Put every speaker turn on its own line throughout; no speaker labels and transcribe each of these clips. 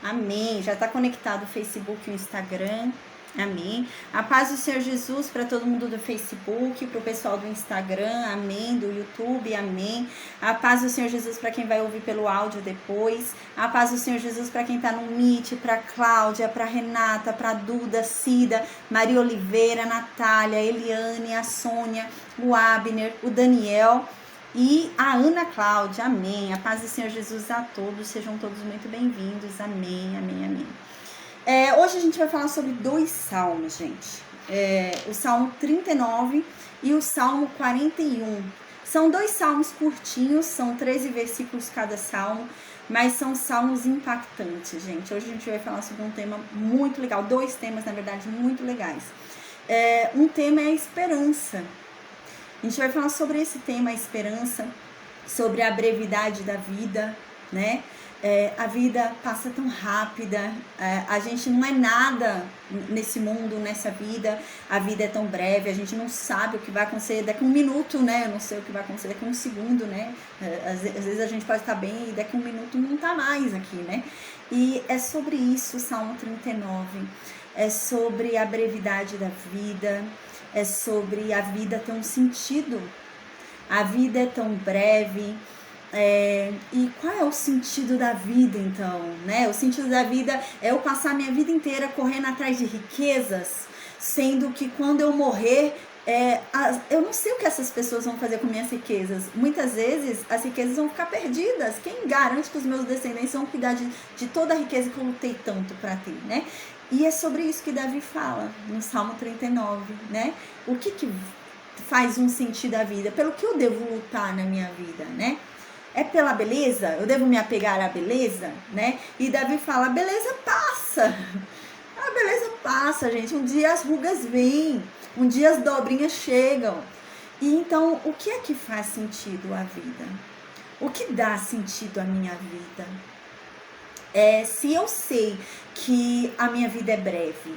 Amém. Já está conectado o Facebook e o Instagram. Amém. A paz do Senhor Jesus para todo mundo do Facebook, para o pessoal do Instagram, amém, do YouTube, amém. A paz do Senhor Jesus para quem vai ouvir pelo áudio depois. A paz do Senhor Jesus para quem está no Meet, para Cláudia, para Renata, para Duda, Cida, Maria Oliveira, Natália, Eliane, a Sônia, o Abner, o Daniel e a Ana Cláudia, amém. A paz do Senhor Jesus a todos, sejam todos muito bem-vindos, amém, amém, amém. Hoje a gente vai falar sobre 2 salmos, gente. O Salmo 39 e o Salmo 41. São 2 salmos curtinhos, são 13 versículos cada salmo, mas são salmos impactantes, gente. Hoje a gente vai falar sobre um tema muito legal, 2 temas, na verdade, muito legais. Um tema é a esperança. A gente vai falar sobre esse tema, a esperança, sobre a brevidade da vida, né? A vida passa tão rápida, a gente não é nada nesse mundo, nessa vida, a vida é tão breve, a gente não sabe o que vai acontecer daqui a 1 minuto, né? Eu não sei o que vai acontecer daqui a 1 segundo, né? Às vezes a gente pode estar bem e daqui a 1 minuto não tá mais aqui, né? E é sobre isso o Salmo 39, é sobre a brevidade da vida, é sobre a vida ter um sentido, a vida é tão breve. E qual é o sentido da vida, então, né? O sentido da vida é eu passar minha vida inteira correndo atrás de riquezas, sendo que quando eu morrer, eu não sei o que essas pessoas vão fazer com minhas riquezas. Muitas vezes as riquezas vão ficar perdidas. Quem garante que os meus descendentes vão cuidar de toda a riqueza que eu lutei tanto para ter, né? E é sobre isso que Davi fala no Salmo 39, né? O que faz um sentido à vida? Pelo que eu devo lutar na minha vida, né? É pela beleza? Eu devo me apegar à beleza, né? E Davi fala, a beleza passa. A beleza passa, gente. Um dia as rugas vêm, um dia as dobrinhas chegam. E então, o que é que faz sentido à vida? O que dá sentido à minha vida? Se eu sei que a minha vida é breve,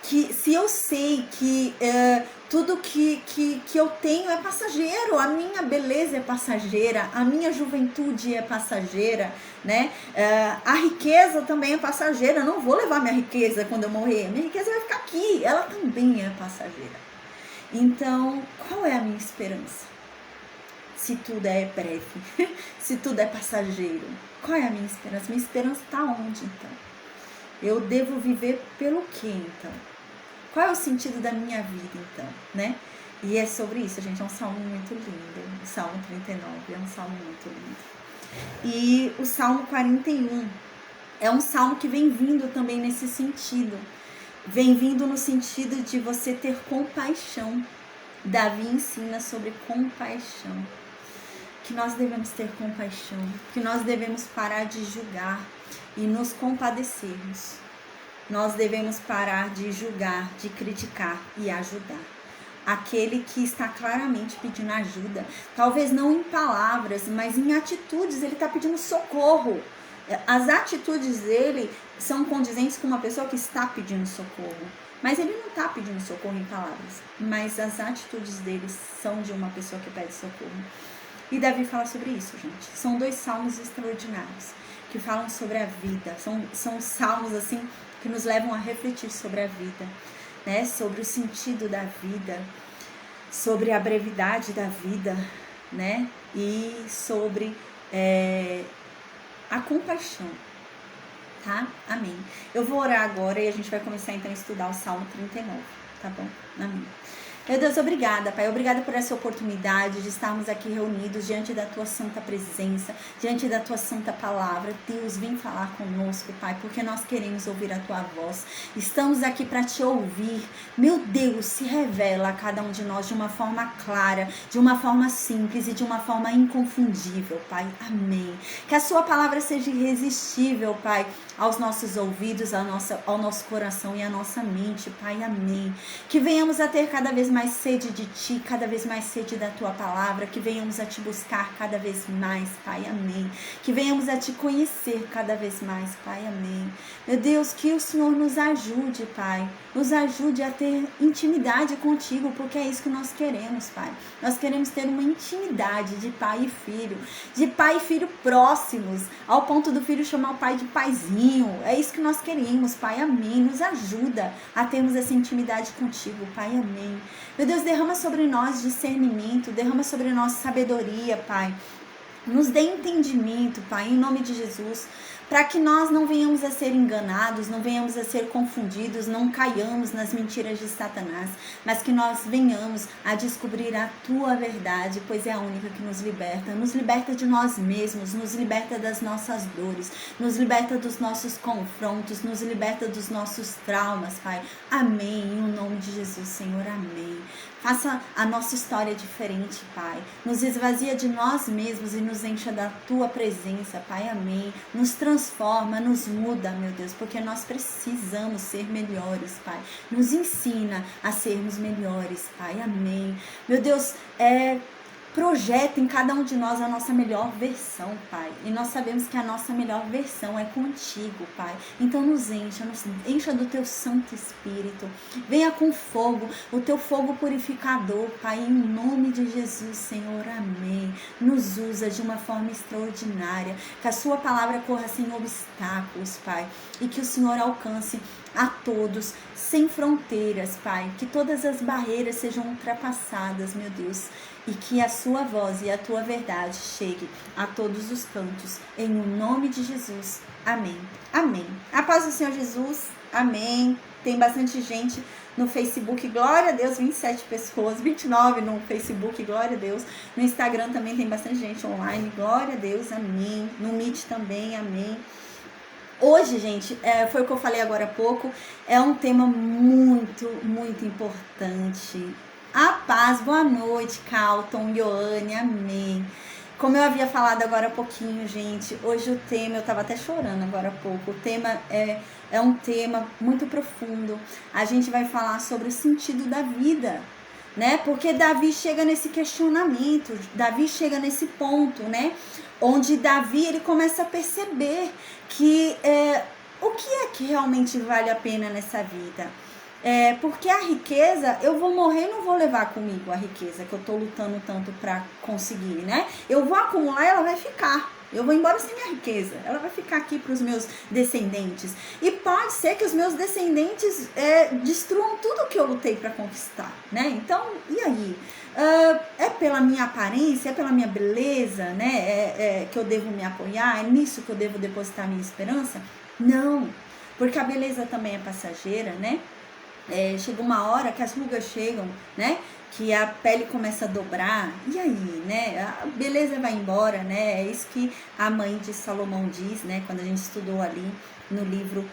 se eu sei que tudo que eu tenho é passageiro, a minha beleza é passageira, a minha juventude é passageira, né? A riqueza também é passageira, eu não vou levar minha riqueza quando eu morrer, minha riqueza vai ficar aqui, ela também é passageira. Então, qual é a minha esperança? Se tudo é breve, se tudo é passageiro, qual é a minha esperança? Minha esperança está onde, então? Eu devo viver pelo quê, então? Qual é o sentido da minha vida, então, né? E é sobre isso, gente, é um salmo muito lindo. O Salmo 39 é um salmo muito lindo. E o Salmo 41 é um salmo que vem vindo também nesse sentido. Vem vindo no sentido de você ter compaixão. Davi ensina sobre compaixão. Que nós devemos ter compaixão, que nós devemos parar de julgar e nos compadecermos. Nós devemos parar de julgar, de criticar e ajudar. Aquele que está claramente pedindo ajuda, talvez não em palavras, mas em atitudes, ele está pedindo socorro. As atitudes dele são condizentes com uma pessoa que está pedindo socorro. Mas ele não está pedindo socorro em palavras, mas as atitudes dele são de uma pessoa que pede socorro. E Davi fala sobre isso, gente. São 2 salmos extraordinários que falam sobre a vida. São salmos assim que nos levam a refletir sobre a vida, né? Sobre o sentido da vida, sobre a brevidade da vida, né? E sobre a compaixão, tá? Amém. Eu vou orar agora e a gente vai começar então a estudar o Salmo 39, tá bom? Amém. Meu Deus, obrigada, Pai. Obrigada por essa oportunidade de estarmos aqui reunidos diante da Tua santa presença, diante da Tua santa palavra. Deus, vem falar conosco, Pai, porque nós queremos ouvir a Tua voz. Estamos aqui para Te ouvir. Meu Deus, se revela a cada um de nós de uma forma clara, de uma forma simples e de uma forma inconfundível, Pai. Amém. Que a Sua palavra seja irresistível, Pai, aos nossos ouvidos, ao nosso coração e à nossa mente, Pai. Amém. Que venhamos a ter cada vez mais sede de Ti, cada vez mais sede da Tua palavra, que venhamos a Te buscar cada vez mais, Pai, amém. Que venhamos a Te conhecer cada vez mais, Pai, amém. Meu Deus, que o Senhor nos ajude, Pai, nos ajude a ter intimidade contigo, porque é isso que nós queremos, Pai. Nós queremos ter uma intimidade de pai e filho próximos, ao ponto do filho chamar o pai de paizinho. É isso que nós queremos, Pai, amém. Nos ajuda a termos essa intimidade contigo, Pai, amém. Meu Deus, derrama sobre nós discernimento, derrama sobre nós sabedoria, Pai. Nos dê entendimento, Pai, em nome de Jesus, para que nós não venhamos a ser enganados, não venhamos a ser confundidos, não caiamos nas mentiras de Satanás, mas que nós venhamos a descobrir a Tua verdade, pois é a única que nos liberta de nós mesmos, nos liberta das nossas dores, nos liberta dos nossos confrontos, nos liberta dos nossos traumas, Pai. Amém, em nome de Jesus, Senhor, amém. Faça a nossa história diferente, Pai. Nos esvazia de nós mesmos e nos encha da Tua presença, Pai, amém. Nos transforma, nos muda, meu Deus, porque nós precisamos ser melhores, Pai. Nos ensina a sermos melhores, Pai, amém. Meu Deus, projeta em cada um de nós a nossa melhor versão, Pai. E nós sabemos que a nossa melhor versão é contigo, Pai. Então nos encha do Teu Santo Espírito. Venha com fogo, o Teu fogo purificador, Pai, em nome de Jesus, Senhor, amém. Nos usa de uma forma extraordinária, que a Sua palavra corra sem obstáculos, Pai, e que o Senhor alcance a todos, sem fronteiras, Pai, que todas as barreiras sejam ultrapassadas, meu Deus, e que a Sua voz e a Tua verdade chegue a todos os cantos, em nome de Jesus, amém, amém. A paz do Senhor Jesus, amém. Tem bastante gente no Facebook, glória a Deus, 27 pessoas, 29 no Facebook, glória a Deus. No Instagram também tem bastante gente online, glória a Deus, amém. No Meet também, amém. Hoje, gente, foi o que eu falei agora há pouco, é um tema muito, muito importante. A paz, boa noite, Calton, Ioane, amém. Como eu havia falado agora há pouquinho, gente, hoje o tema, eu estava até chorando agora há pouco, o tema é um tema muito profundo. A gente vai falar sobre o sentido da vida, né? Porque Davi chega nesse questionamento, Davi chega nesse ponto, né? Onde Davi, ele começa a perceber que o que é que realmente vale a pena nessa vida. Porque a riqueza, eu vou morrer e não vou levar comigo a riqueza que eu tô lutando tanto para conseguir, né? Eu vou acumular e ela vai ficar. Eu vou embora sem minha riqueza. Ela vai ficar aqui para os meus descendentes. E pode ser que os meus descendentes destruam tudo que eu lutei para conquistar, né? Então, e aí? É pela minha aparência, é pela minha beleza, né? Que eu devo me apoiar? É nisso que eu devo depositar minha esperança? Não, porque a beleza também é passageira, né? Chega uma hora que as rugas chegam, né? Que a pele começa a dobrar, e aí, né? A beleza vai embora, né? É isso que a mãe de Salomão diz, né? Quando a gente estudou ali no livro,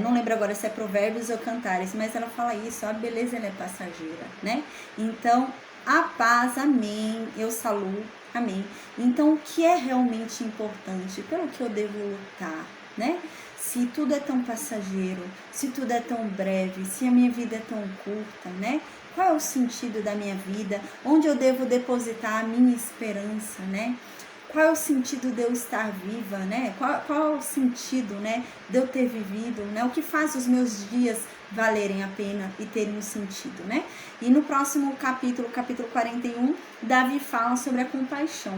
não lembro agora se é Provérbios ou Cantares, mas ela fala isso, a beleza ela é passageira, né? Então, a paz, amém, eu saludo, amém. Então, o que é realmente importante? Pelo que eu devo lutar, né? Se tudo é tão passageiro, se tudo é tão breve, se a minha vida é tão curta, né? Qual é o sentido da minha vida? Onde eu devo depositar a minha esperança, né? Qual é o sentido de eu estar viva, né? Qual é o sentido, né, de eu ter vivido, né? O que faz os meus dias valerem a pena e terem um sentido, né? E no próximo capítulo 41, Davi fala sobre a compaixão.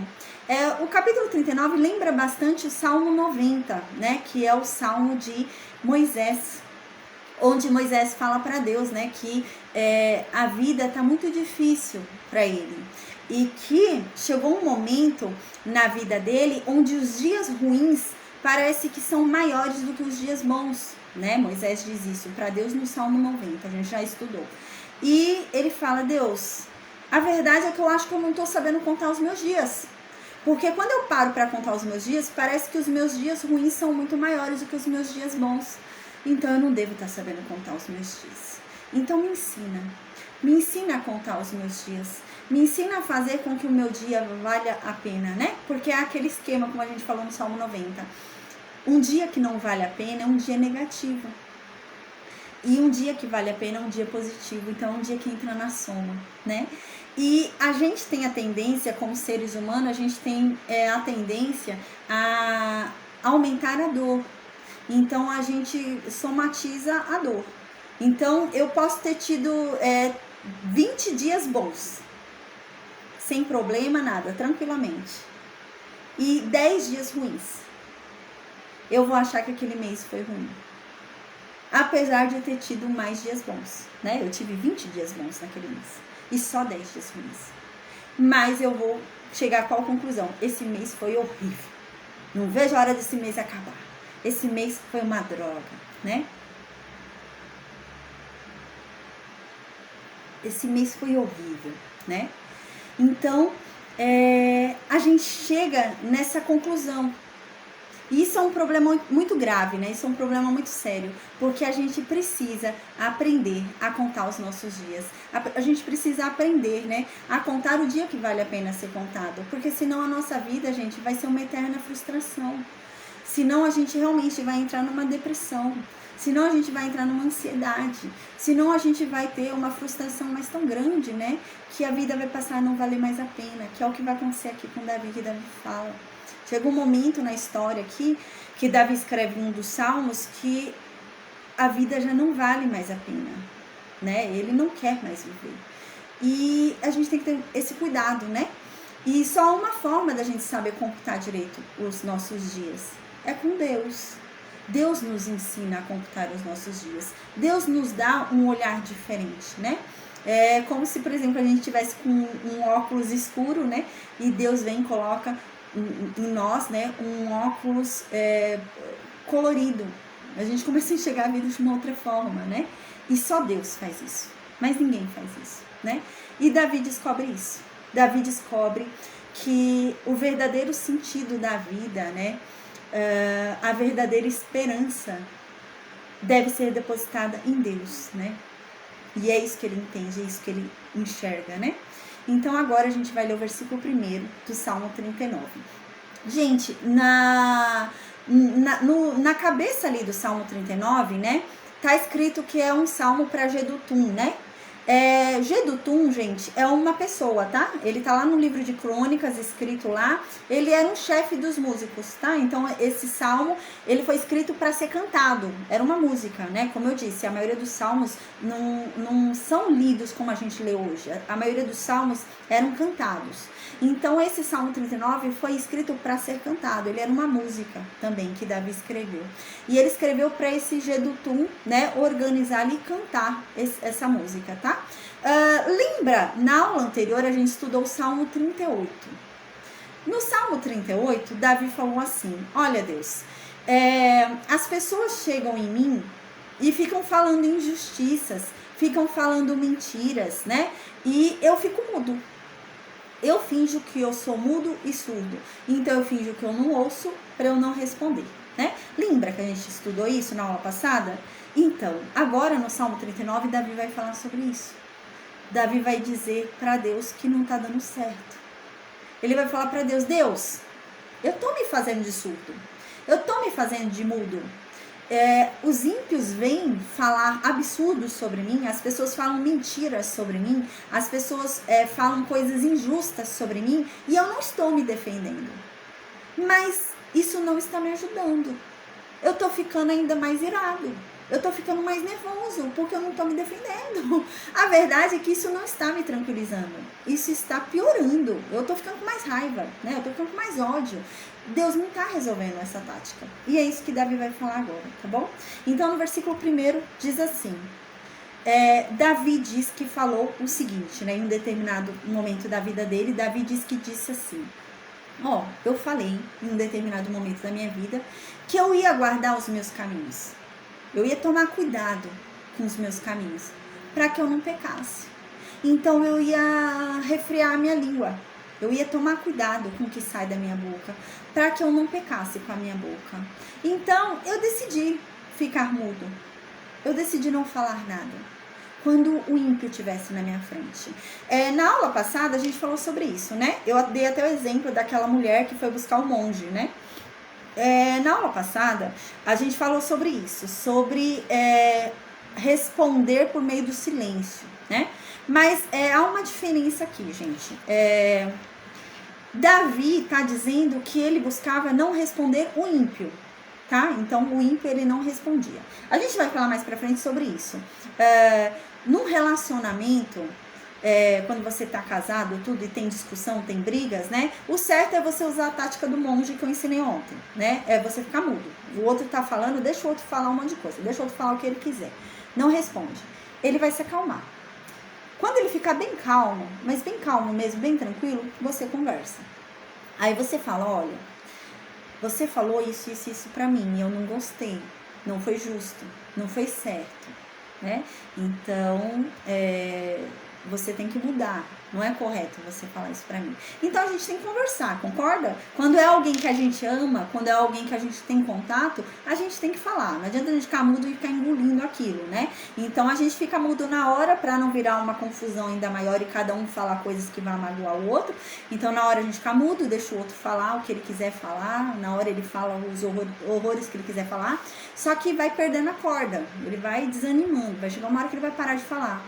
O capítulo 39 lembra bastante o Salmo 90, né? Que é o Salmo de Moisés, onde Moisés fala para Deus, né? Que a vida está muito difícil para ele. E que chegou um momento na vida dele onde os dias ruins parece que são maiores do que os dias bons, né? Moisés diz isso para Deus no Salmo 90, a gente já estudou. E ele fala, Deus, a verdade é que eu acho que eu não estou sabendo contar os meus dias. Porque quando eu paro para contar os meus dias, parece que os meus dias ruins são muito maiores do que os meus dias bons. Então eu não devo estar sabendo contar os meus dias. Então me ensina a contar os meus dias. Me ensina a fazer com que o meu dia valha a pena, né? Porque é aquele esquema, como a gente falou no Salmo 90. Um dia que não vale a pena é um dia negativo. E um dia que vale a pena é um dia positivo, então é um dia que entra na soma, né? E a gente tem a tendência, como seres humanos, a gente tem a tendência a aumentar a dor. Então a gente somatiza a dor. Então eu posso ter tido 20 dias bons, sem problema, nada, tranquilamente. E 10 dias ruins. Eu vou achar que aquele mês foi ruim. Apesar de eu ter tido mais dias bons, né? Eu tive 20 dias bons naquele mês. E só 10 dias ruins. Mas eu vou chegar a qual conclusão? Esse mês foi horrível. Não vejo a hora desse mês acabar. Esse mês foi uma droga, né? Esse mês foi horrível, né? Então, a gente chega nessa conclusão. E isso é um problema muito grave, né? Isso é um problema muito sério, porque a gente precisa aprender a contar os nossos dias. A gente precisa aprender, né, a contar o dia que vale a pena ser contado, porque senão a nossa vida, gente, vai ser uma eterna frustração. Senão a gente realmente vai entrar numa depressão. Senão a gente vai entrar numa ansiedade. Senão a gente vai ter uma frustração mais tão grande, né, que a vida vai passar a não valer mais a pena, que é o que vai acontecer aqui com Davi, que Davi fala. Chega um momento na história aqui, que Davi escreve um dos salmos, que a vida já não vale mais a pena, né? Ele não quer mais viver. E a gente tem que ter esse cuidado, né? E só uma forma da gente saber computar direito os nossos dias é com Deus. Deus nos ensina a computar os nossos dias. Deus nos dá um olhar diferente, né? É como se, por exemplo, a gente tivesse com um óculos escuro, né? E Deus vem e coloca em nós, né, um óculos colorido. A gente começa a enxergar a vida de uma outra forma, né? E só Deus faz isso, mas ninguém faz isso, né? E Davi descobre isso. Davi descobre que o verdadeiro sentido da vida, né, a verdadeira esperança deve ser depositada em Deus, né? E é isso que ele entende, é isso que ele enxerga, né? Então agora a gente vai ler o versículo 1 do Salmo 39. Gente, na cabeça ali do Salmo 39, né, tá escrito que é um salmo para Jedutum, né? Jedutum, gente, é uma pessoa, tá? Ele tá lá no livro de Crônicas, escrito lá. Ele era um chefe dos músicos, tá? Então, esse salmo, ele foi escrito para ser cantado. Era uma música, né? Como eu disse, a maioria dos salmos não são lidos como a gente lê hoje. A maioria dos salmos eram cantados. Então, esse Salmo 39 foi escrito para ser cantado. Ele era uma música também que Davi escreveu. E ele escreveu para esse Jedutum, né, organizar e cantar essa música, tá? Lembra, na aula anterior a gente estudou o Salmo 38. No Salmo 38, Davi falou assim: olha, Deus, as pessoas chegam em mim e ficam falando injustiças, ficam falando mentiras, né? E eu fico mudo. Eu finjo que eu sou mudo e surdo. Então eu finjo que eu não ouço para eu não responder, né? Lembra que a gente estudou isso na aula passada? Então, agora no Salmo 39, Davi vai falar sobre isso. Davi vai dizer para Deus que não tá dando certo. Ele vai falar para Deus: Deus, eu tô me fazendo de surdo. Eu tô me fazendo de mudo. Os ímpios vêm falar absurdos sobre mim, as pessoas falam mentiras sobre mim, as pessoas falam coisas injustas sobre mim e eu não estou me defendendo. Mas isso não está me ajudando. Eu tô ficando ainda mais irado. Eu tô ficando mais nervoso porque eu não tô me defendendo. A verdade é que isso não está me tranquilizando. Isso está piorando. Eu tô ficando com mais raiva, né? Eu tô ficando com mais ódio. Deus não tá resolvendo essa tática. E é isso que Davi vai falar agora, tá bom? Então, no versículo 1 diz assim: Davi diz que falou o seguinte, né? Em um determinado momento da vida dele, Davi disse assim: eu falei em um determinado momento da minha vida que eu ia guardar os meus caminhos. Eu ia tomar cuidado com os meus caminhos, para que eu não pecasse. Então eu ia refrear a minha língua. Eu ia tomar cuidado com o que sai da minha boca, para que eu não pecasse com a minha boca. Então eu decidi ficar mudo. Eu decidi não falar nada quando o ímpio estivesse na minha frente. Na aula passada a gente falou sobre isso, né? Eu dei até o exemplo daquela mulher que foi buscar o monge, né? Na aula passada, a gente falou sobre isso, sobre responder por meio do silêncio, né? Mas há uma diferença aqui, gente. Davi está dizendo que ele buscava não responder o ímpio, tá? Então, o ímpio, ele não respondia. A gente vai falar mais pra frente sobre isso. Num relacionamento, quando você tá casado, tudo, e tem discussão, tem brigas, né? O certo é você usar a tática do monge que eu ensinei ontem, né? É você ficar mudo. O outro tá falando, deixa o outro falar um monte de coisa, deixa o outro falar o que ele quiser. Não responde. Ele vai se acalmar. Quando ele ficar bem calmo, mas bem calmo mesmo, bem tranquilo, você conversa. Aí você fala, olha, você falou isso, isso, isso pra mim, eu não gostei, não foi justo, não foi certo, né? Então, você tem que mudar, não é correto você falar isso pra mim. Então, a gente tem que conversar, concorda? Quando é alguém que a gente ama, quando é alguém que a gente tem contato, a gente tem que falar. Não adianta a gente ficar mudo e ficar engolindo aquilo, né? Então, a gente fica mudo na hora pra não virar uma confusão ainda maior e cada um falar coisas que vão magoar o outro. Então, na hora a gente fica mudo, deixa o outro falar o que ele quiser falar, na hora ele fala os horrores que ele quiser falar, só que vai perdendo a corda, ele vai desanimando, vai chegar uma hora que ele vai parar de falar.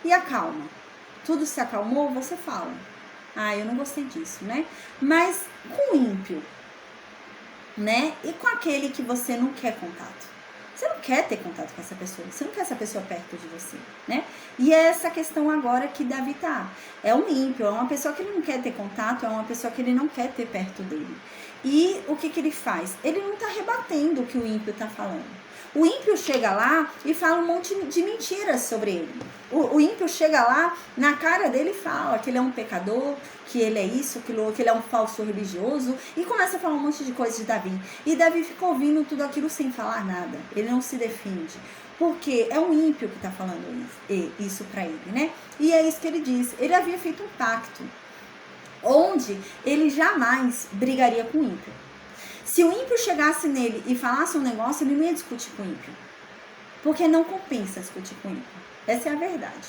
E acalma. Tudo se acalmou, você fala. Eu não gostei disso, né? Mas com o ímpio, né? E com aquele que você não quer contato. Você não quer ter contato com essa pessoa. Você não quer essa pessoa perto de você, né? E é essa questão agora que Davi tá. É um ímpio, é uma pessoa que ele não quer ter contato, é uma pessoa que ele não quer ter perto dele. E o que ele faz? Ele não tá rebatendo o que o ímpio tá falando. O ímpio chega lá e fala um monte de mentiras sobre ele. O ímpio chega lá, na cara dele fala que ele é um pecador, que ele é isso, que ele é um falso religioso, e começa a falar um monte de coisas de Davi. E Davi fica ouvindo tudo aquilo sem falar nada. Ele não se defende. Porque é um ímpio que está falando isso para ele, né? E é isso que ele diz. Ele havia feito um pacto, onde ele jamais brigaria com o ímpio. Se o ímpio chegasse nele e falasse um negócio, ele não ia discutir com o ímpio. Porque não compensa discutir com o ímpio. Essa é a verdade.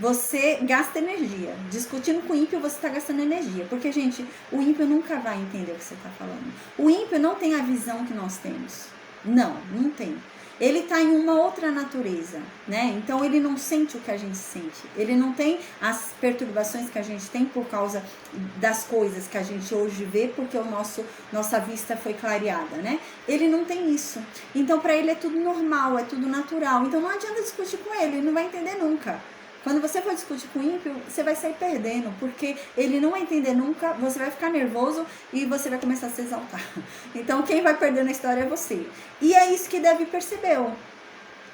Você gasta energia. Discutindo com o ímpio, você está gastando energia. Porque, gente, o ímpio nunca vai entender o que você está falando. O ímpio não tem a visão que nós temos. Não tem. Ele está em uma outra natureza, né? Então, ele não sente o que a gente sente. Ele não tem as perturbações que a gente tem por causa das coisas que a gente hoje vê, porque nossa vista foi clareada, né? Ele não tem isso. Então, para ele é tudo normal, é tudo natural. Então, não adianta discutir com ele não vai entender nunca. Quando você for discutir com o ímpio, você vai sair perdendo, porque ele não vai entender nunca, você vai ficar nervoso e você vai começar a se exaltar. Então, quem vai perder na história é você. E é isso que Davi percebeu.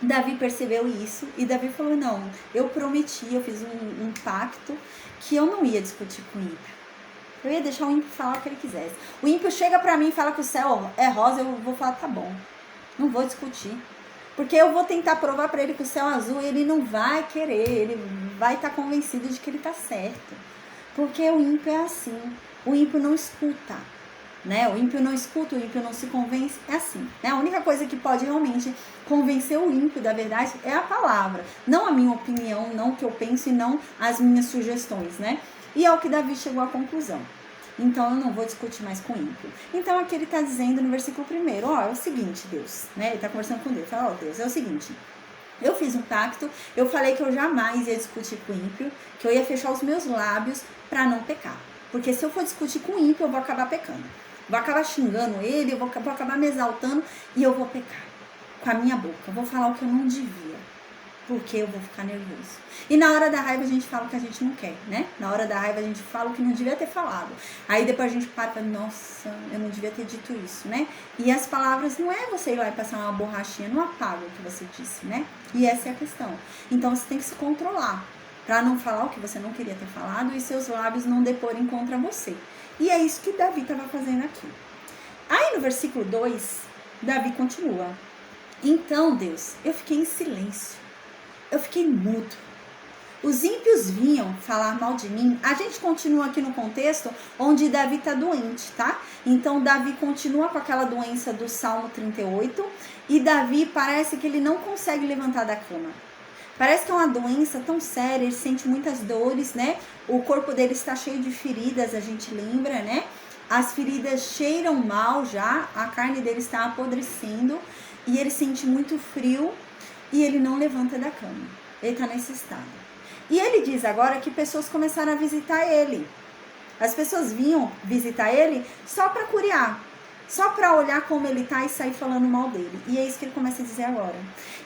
Davi percebeu isso e Davi falou, não, eu prometi, eu fiz um pacto que eu não ia discutir com o ímpio. Eu ia deixar o ímpio falar o que ele quisesse. O ímpio chega pra mim e fala que o céu é rosa, eu vou falar, tá bom, não vou discutir. Porque eu vou tentar provar para ele que o céu é azul e ele não vai querer, ele vai estar convencido de que ele está certo. Porque o ímpio é assim, o ímpio não escuta, né? O ímpio não escuta, o ímpio não se convence, é assim, né? A única coisa que pode realmente convencer o ímpio da verdade é a palavra, não a minha opinião, não o que eu penso e não as minhas sugestões, né? E é o que Davi chegou à conclusão. Então, eu não vou discutir mais com o ímpio. Então, aqui ele está dizendo no versículo 1, é o seguinte, Deus, né? Ele está conversando com Deus, fala, Deus, é o seguinte, eu fiz um pacto, eu falei que eu jamais ia discutir com o ímpio, que eu ia fechar os meus lábios para não pecar. Porque se eu for discutir com o ímpio, eu vou acabar pecando. Vou acabar xingando ele, eu vou acabar me exaltando e eu vou pecar com a minha boca. Eu vou falar o que eu não devia. Porque eu vou ficar nervoso. E na hora da raiva a gente fala o que a gente não quer, né? Na hora da raiva a gente fala o que não devia ter falado. Aí depois a gente para e fala, nossa, eu não devia ter dito isso, né? E as palavras não é você ir lá e passar uma borrachinha, não apaga o que você disse, né? E essa é a questão. Então você tem que se controlar para não falar o que você não queria ter falado e seus lábios não deporem contra você. E é isso que Davi estava fazendo aqui. Aí no versículo 2, Davi continua. Então, Deus, eu fiquei em silêncio. Eu fiquei mudo. Os ímpios vinham falar mal de mim. A gente continua aqui no contexto onde Davi está doente, tá? Então, Davi continua com aquela doença do Salmo 38. E Davi parece que ele não consegue levantar da cama. Parece que é uma doença tão séria, ele sente muitas dores, né? O corpo dele está cheio de feridas, a gente lembra, né? As feridas cheiram mal já, a carne dele está apodrecendo. E ele sente muito frio. e ele não levanta da cama. Ele está nesse estado. E ele diz agora que pessoas começaram a visitar ele. As pessoas vinham visitar ele só para curiar, só para olhar como ele tá e sair falando mal dele. E é isso que ele começa a dizer agora.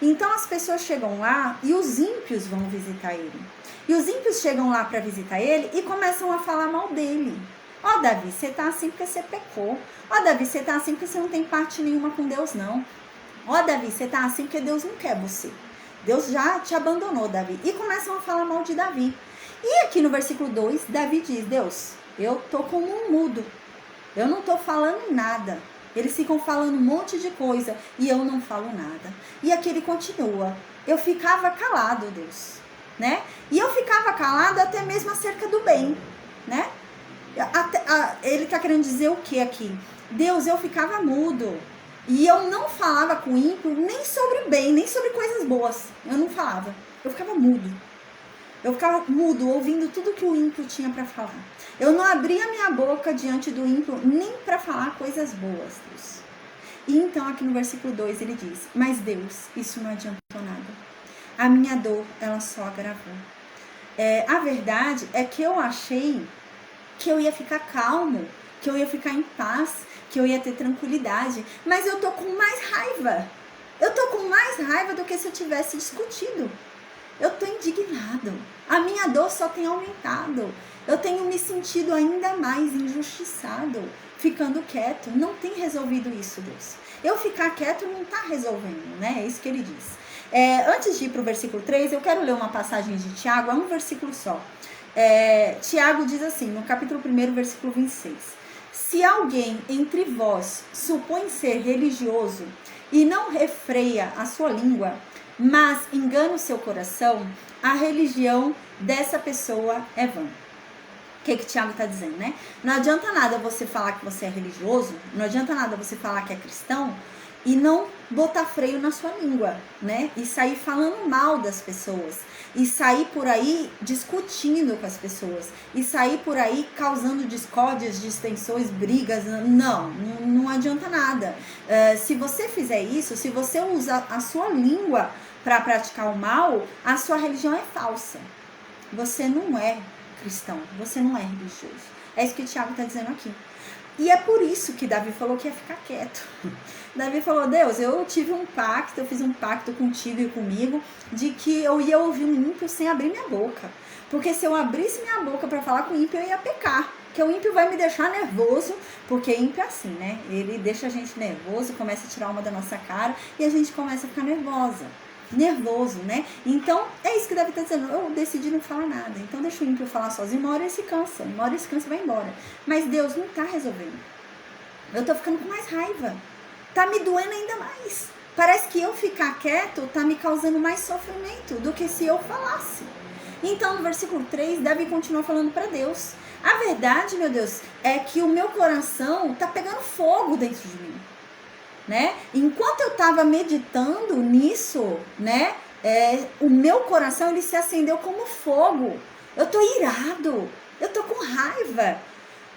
Então as pessoas chegam lá e os ímpios vão visitar ele. E os ímpios chegam lá para visitar ele e começam a falar mal dele. Ó, Davi, você tá assim porque você pecou. Ó, Davi, você tá assim porque você não tem parte nenhuma com Deus, não. Ó, Davi, você tá assim porque Deus não quer você. Deus já te abandonou, Davi. E começam a falar mal de Davi. E aqui no versículo 2, Davi diz, Deus, eu tô como um mudo. Eu não tô falando nada. Eles ficam falando um monte de coisa e eu não falo nada. E aqui ele continua. Eu ficava calado, Deus, né? E eu ficava calado até mesmo acerca do bem, né? Ele tá querendo dizer o que aqui? Deus, eu ficava mudo. E eu não falava com o ímpio nem sobre bem, nem sobre coisas boas. Eu não falava. Eu ficava mudo. Eu ficava mudo, ouvindo tudo que o ímpio tinha para falar. Eu não abria minha boca diante do ímpio nem para falar coisas boas, Deus. E então aqui no versículo 2 ele diz, mas Deus, isso não adiantou nada. A minha dor, ela só agravou. A verdade é que eu achei que eu ia ficar calmo, que eu ia ficar em paz, que eu ia ter tranquilidade, mas eu tô com mais raiva. Eu tô com mais raiva do que se eu tivesse discutido. Eu tô indignado. A minha dor só tem aumentado. Eu tenho me sentido ainda mais injustiçado, ficando quieto. Não tem resolvido isso, Deus. Eu ficar quieto não tá resolvendo, né? É isso que ele diz. Antes de ir pro versículo 3, eu quero ler uma passagem de Tiago, é um versículo só. Tiago diz assim, no capítulo 1, versículo 26. Se alguém entre vós supõe ser religioso e não refreia a sua língua, mas engana o seu coração, a religião dessa pessoa é vã. O que Tiago está dizendo, né? Não adianta nada você falar que você é religioso, não adianta nada você falar que é cristão e não botar freio na sua língua, né? E sair falando mal das pessoas, e sair por aí discutindo com as pessoas, e sair por aí causando discórdias, distensões, brigas. Não adianta nada. Se você fizer isso, se você usar a sua língua para praticar o mal, a sua religião é falsa. Você não é cristão, você não é religioso. É isso que o Tiago está dizendo aqui. E é por isso que Davi falou que ia ficar quieto. Davi falou, Deus, eu tive um pacto, eu fiz um pacto contigo e comigo, de que eu ia ouvir um ímpio sem abrir minha boca. Porque se eu abrisse minha boca para falar com o ímpio, eu ia pecar. Porque o ímpio vai me deixar nervoso, porque ímpio é assim, né? Ele deixa a gente nervoso, começa a tirar uma da nossa cara e a gente começa a ficar nervoso, né? Então, é isso que Davi está dizendo. Eu decidi não falar nada. Então, deixa o ímpio falar sozinho. Uma hora ele se cansa e vai embora. Mas Deus não está resolvendo. Eu tô ficando com mais raiva. Tá me doendo ainda mais. Parece que eu ficar quieto tá me causando mais sofrimento do que se eu falasse. Então, no versículo 3, Davi continua falando para Deus. A verdade, meu Deus, é que o meu coração tá pegando fogo dentro de mim. Né? Enquanto eu estava meditando nisso, né, o meu coração ele se acendeu como fogo. Eu tô irado, eu tô com raiva,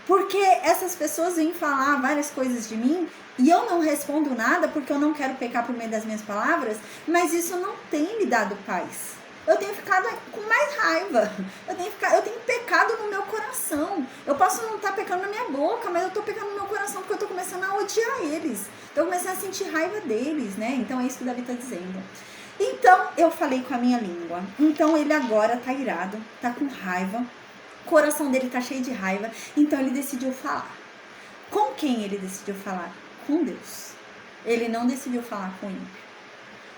porque essas pessoas vêm falar várias coisas de mim e eu não respondo nada porque eu não quero pecar por meio das minhas palavras, mas isso não tem me dado paz. Eu tenho ficado com mais raiva, eu tenho pecado no meu coração. Eu posso não estar pecando na minha boca, mas eu estou pecando no meu coração porque eu estou começando a odiar eles. Estou começando a sentir raiva deles, né? Então é isso que o Davi está dizendo. Então eu falei com a minha língua. Então ele agora está irado, está com raiva. O coração dele está cheio de raiva. Então ele decidiu falar. Com quem ele decidiu falar? Com Deus. Ele não decidiu falar com ímpio.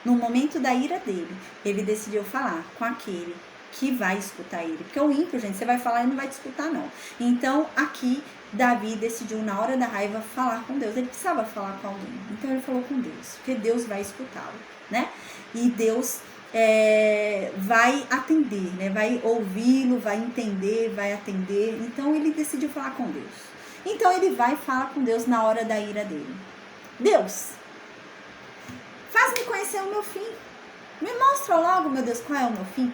No momento da ira dele, ele decidiu falar com aquele que vai escutar ele. Porque o ímpio, gente, você vai falar e não vai te escutar, não. Então, aqui, Davi decidiu, na hora da raiva, falar com Deus. Ele precisava falar com alguém. Então, ele falou com Deus, porque Deus vai escutá-lo, né? E Deus vai atender, né? Vai ouvi-lo, vai entender, vai atender. Então, ele decidiu falar com Deus. Então, ele vai falar com Deus na hora da ira dele. Deus, faz-me conhecer o meu fim. Me mostra logo, meu Deus, qual é o meu fim.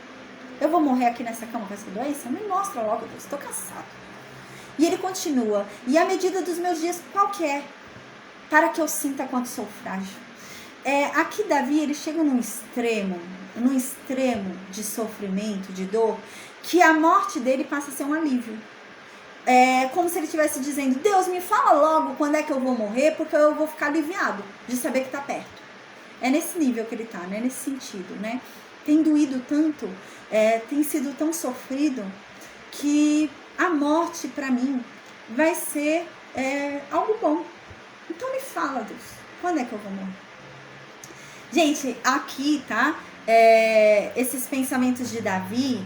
Eu vou morrer aqui nessa cama com essa doença? Me mostra logo, Deus, estou cansado. E ele continua. E a medida dos meus dias, qual que é? Para que eu sinta quanto sou frágil. Aqui Davi, ele chega num extremo de sofrimento, de dor, que a morte dele passa a ser um alívio. É como se ele estivesse dizendo: Deus, me fala logo quando é que eu vou morrer, porque eu vou ficar aliviado de saber que tá perto. É nesse nível que ele tá, né? Nesse sentido, né? Tem doído tanto, tem sido tão sofrido, que a morte para mim vai ser algo bom. Então me fala, Deus, quando é que eu vou morrer? Gente, aqui, tá? Esses pensamentos de Davi,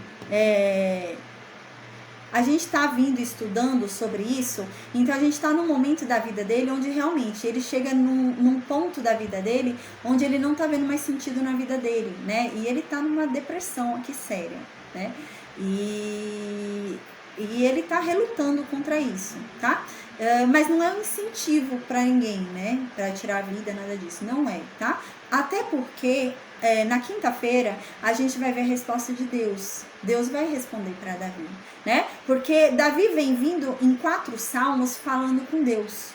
a gente está vindo estudando sobre isso, então a gente está num momento da vida dele onde realmente ele chega num ponto da vida dele onde ele não está vendo mais sentido na vida dele, né? E ele está numa depressão aqui séria, né? E ele está relutando contra isso, tá? Mas não é um incentivo para ninguém, né? Para tirar a vida, nada disso, não é, tá? Até porque na quinta-feira a gente vai ver a resposta de Deus. Deus vai responder para Davi, né? Porque Davi vem vindo em 4 salmos falando com Deus,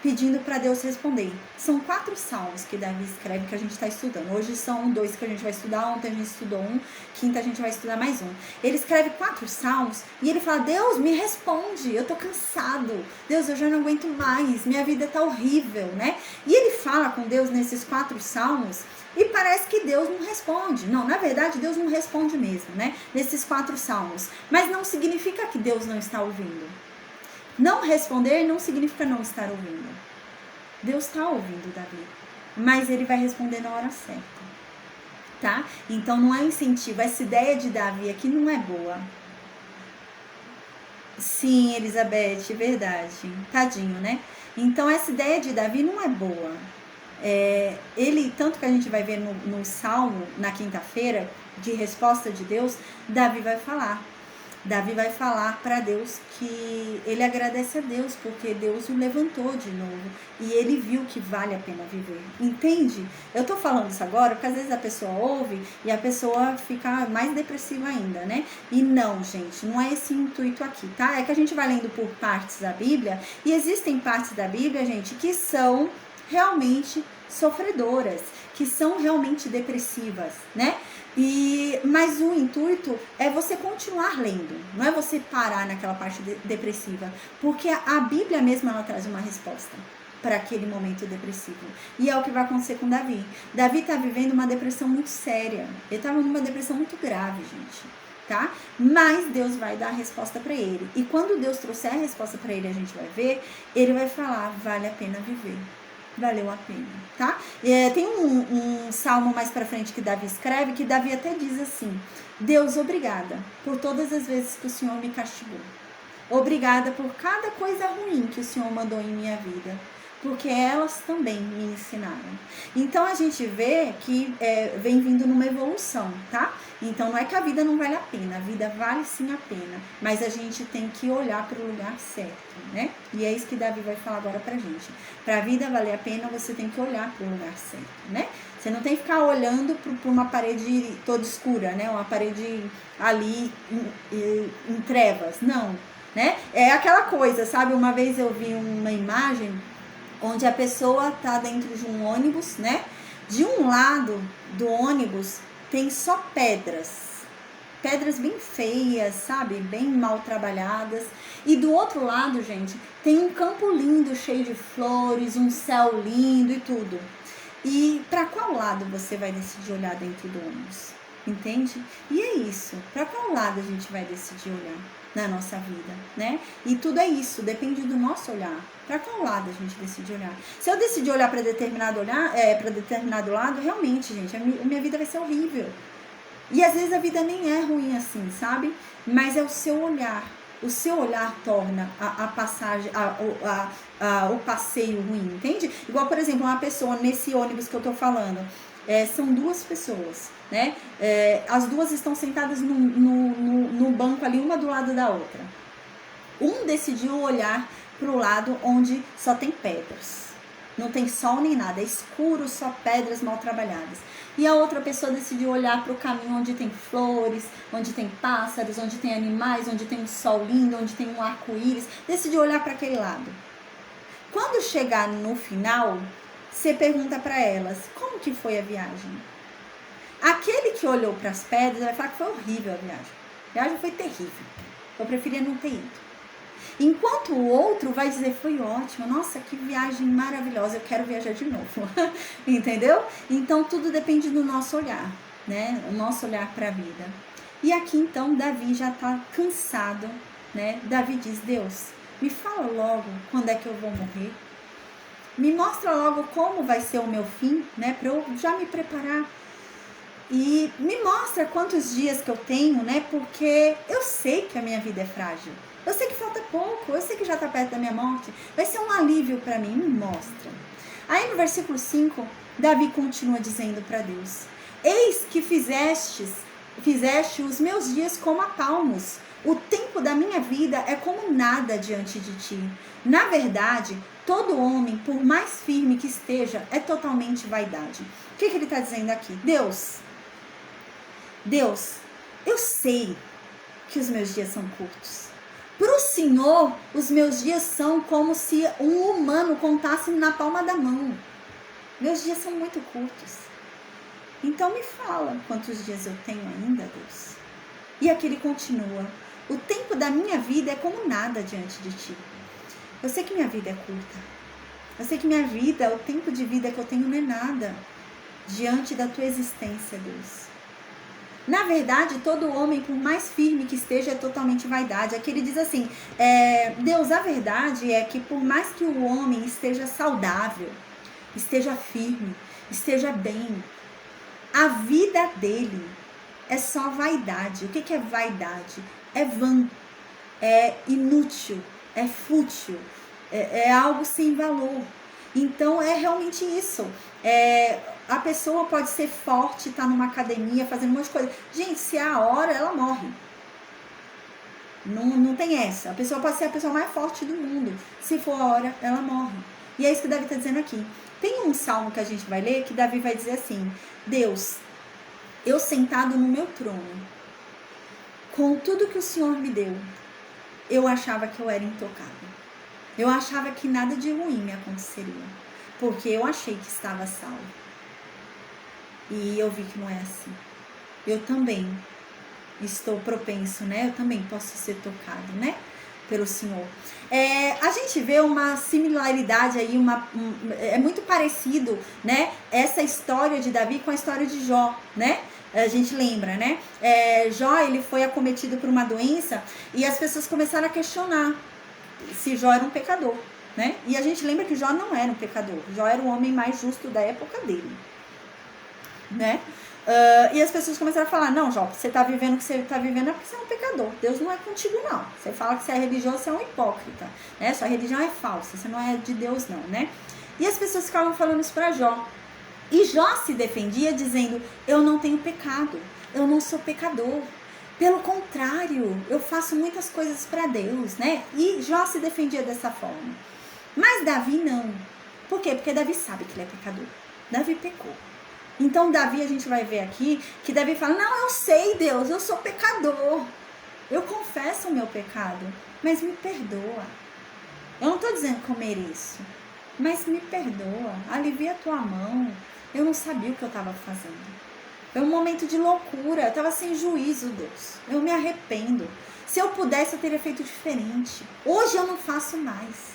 pedindo para Deus responder. São 4 salmos que Davi escreve que a gente está estudando. Hoje são 2 que a gente vai estudar, ontem a gente estudou 1, quinta a gente vai estudar mais 1. Ele escreve 4 salmos e ele fala: Deus, me responde, eu tô cansado. Deus, eu já não aguento mais, minha vida tá horrível, né? E ele fala com Deus nesses 4 salmos e parece que Deus não responde. Não, na verdade, Deus não responde mesmo, né? Nesses 4 salmos. Mas não significa que Deus não está ouvindo. Não responder não significa não estar ouvindo. Deus está ouvindo Davi, mas ele vai responder na hora certa, tá? Então não é incentivo. Essa ideia de Davi aqui não é boa. Sim, Elizabeth, verdade. Tadinho, né? Então essa ideia de Davi não é boa. Ele, tanto que a gente vai ver no Salmo, na quinta-feira, de resposta de Deus, Davi vai falar para Deus que ele agradece a Deus porque Deus o levantou de novo e ele viu que vale a pena viver. Entende? Eu tô falando isso agora porque às vezes a pessoa ouve e a pessoa fica mais depressiva ainda, né? E não, gente, não é esse intuito aqui, tá? É que a gente vai lendo por partes da Bíblia e existem partes da Bíblia, gente, que são realmente sofredoras, que são realmente depressivas, né? Mas o intuito é você continuar lendo, não é você parar naquela parte depressiva, porque a Bíblia mesma ela traz uma resposta para aquele momento depressivo. E é o que vai acontecer com Davi. Davi está vivendo uma depressão muito séria, ele estava numa depressão muito grave, gente, tá? Mas Deus vai dar a resposta para ele. E quando Deus trouxer a resposta para ele, a gente vai ver, ele vai falar: vale a pena viver. Valeu a pena, tá? Tem um salmo mais pra frente que Davi escreve, que Davi até diz assim: Deus, obrigada por todas as vezes que o Senhor me castigou. Obrigada por cada coisa ruim que o Senhor mandou em minha vida, porque elas também me ensinaram. Então a gente vê que vem vindo numa evolução, tá? Então não é que a vida não vale a pena, a vida vale sim a pena, mas a gente tem que olhar para o lugar certo, né? E é isso que Davi vai falar agora pra gente. Pra vida valer a pena, você tem que olhar para o lugar certo, né? Você não tem que ficar olhando para uma parede toda escura, né? Uma parede ali em trevas, não, né? É aquela coisa, sabe? Uma vez eu vi uma imagem onde a pessoa tá dentro de um ônibus, né? De um lado do ônibus tem só pedras bem feias, sabe? Bem mal trabalhadas. E do outro lado, gente, tem um campo lindo, cheio de flores, um céu lindo e tudo. E para qual lado você vai decidir olhar dentro do ônibus? Entende? E é isso. Para qual lado a gente vai decidir olhar na nossa vida, né? E tudo é isso, depende do nosso olhar. Para qual lado a gente decide olhar? Se eu decidir olhar para determinado lado, realmente, gente, a minha vida vai ser horrível. E às vezes a vida nem é ruim assim, sabe? Mas é o seu olhar. O seu olhar torna a passagem, o passeio ruim, entende? Igual, por exemplo, uma pessoa nesse ônibus que eu tô falando. São 2 pessoas, né? As 2 estão sentadas no banco ali, uma do lado da outra. Um decidiu olhar pro lado onde só tem pedras. Não tem sol nem nada, é escuro, só pedras mal trabalhadas. E a outra pessoa decidiu olhar para o caminho onde tem flores, onde tem pássaros, onde tem animais, onde tem um sol lindo, onde tem um arco-íris. Decidiu olhar para aquele lado. Quando chegar no final, você pergunta para elas: como que foi a viagem. Aquele que olhou para as pedras vai falar que foi horrível a viagem. A viagem foi terrível. Eu preferia não ter ido. Enquanto o outro vai dizer, foi ótimo, nossa, que viagem maravilhosa, eu quero viajar de novo. Entendeu? Então tudo depende do nosso olhar, né? O nosso olhar para a vida. E aqui então Davi já está cansado, né? Davi diz, Deus, me fala logo quando é que eu vou morrer. Me mostra logo como vai ser o meu fim, né? Para eu já me preparar. E me mostra quantos dias que eu tenho, né? Porque eu sei que a minha vida é frágil. Eu sei que falta pouco, eu sei que já está perto da minha morte. Vai ser um alívio para mim, me mostra. Aí no versículo 5, Davi continua dizendo para Deus, eis que fizeste os meus dias como a palmos. O tempo da minha vida é como nada diante de ti. Na verdade, todo homem, por mais firme que esteja, é totalmente vaidade. O que ele está dizendo aqui? Deus, eu sei que os meus dias são curtos. Para o Senhor, os meus dias são como se um humano contasse na palma da mão. Meus dias são muito curtos. Então me fala quantos dias eu tenho ainda, Deus. E aqui ele continua. O tempo da minha vida é como nada diante de ti. Eu sei que minha vida é curta. Eu sei que minha vida, o tempo de vida que eu tenho não é nada diante da tua existência, Deus. Na verdade, todo homem, por mais firme que esteja, é totalmente vaidade. Aqui ele diz assim, Deus, a verdade é que por mais que o homem esteja saudável, esteja firme, esteja bem, a vida dele é só vaidade. O que é vaidade? É vã, é inútil, é fútil, é algo sem valor. Então é realmente isso. A pessoa pode ser forte, estar numa academia, fazendo um monte de coisa. Gente, se é a hora, ela morre. Não tem essa. A pessoa pode ser a pessoa mais forte do mundo. Se for a hora, ela morre. E é isso que Davi está dizendo aqui. Tem um salmo que a gente vai ler que Davi vai dizer assim, Deus, eu sentado no meu trono, com tudo que o Senhor me deu, eu achava que eu era intocável. Eu achava que nada de ruim me aconteceria, porque eu achei que estava salvo. E eu vi que não é assim. Eu também estou propenso, né? Eu também posso ser tocado, né? Pelo Senhor. A gente vê uma similaridade aí, é muito parecido, né? Essa história de Davi com a história de Jó, né? A gente lembra, né? Jó, ele foi acometido por uma doença e as pessoas começaram a questionar se Jó era um pecador, né? E a gente lembra que Jó não era um pecador. Jó era o homem mais justo da época dele, né? E as pessoas começaram a falar, não, Jó, você tá vivendo o que você tá vivendo é porque você é um pecador. Deus não é contigo, não. Você fala que você é religioso, você é um hipócrita, né? Sua religião é falsa, você não é de Deus, não, né? E as pessoas ficavam falando isso pra Jó. E Jó se defendia dizendo, eu não tenho pecado, eu não sou pecador. Pelo contrário, eu faço muitas coisas para Deus, né? E Jó se defendia dessa forma. Mas Davi não. Por quê? Porque Davi sabe que ele é pecador. Davi pecou. Então Davi, a gente vai ver aqui, que Davi fala, não, eu sei, Deus, eu sou pecador. Eu confesso o meu pecado, mas me perdoa. Eu não estou dizendo que eu mereço, mas me perdoa. Alivia a tua mão. Eu não sabia o que eu estava fazendo. Foi um momento de loucura. Eu estava sem juízo, Deus. Eu me arrependo. Se eu pudesse, eu teria feito diferente. Hoje eu não faço mais.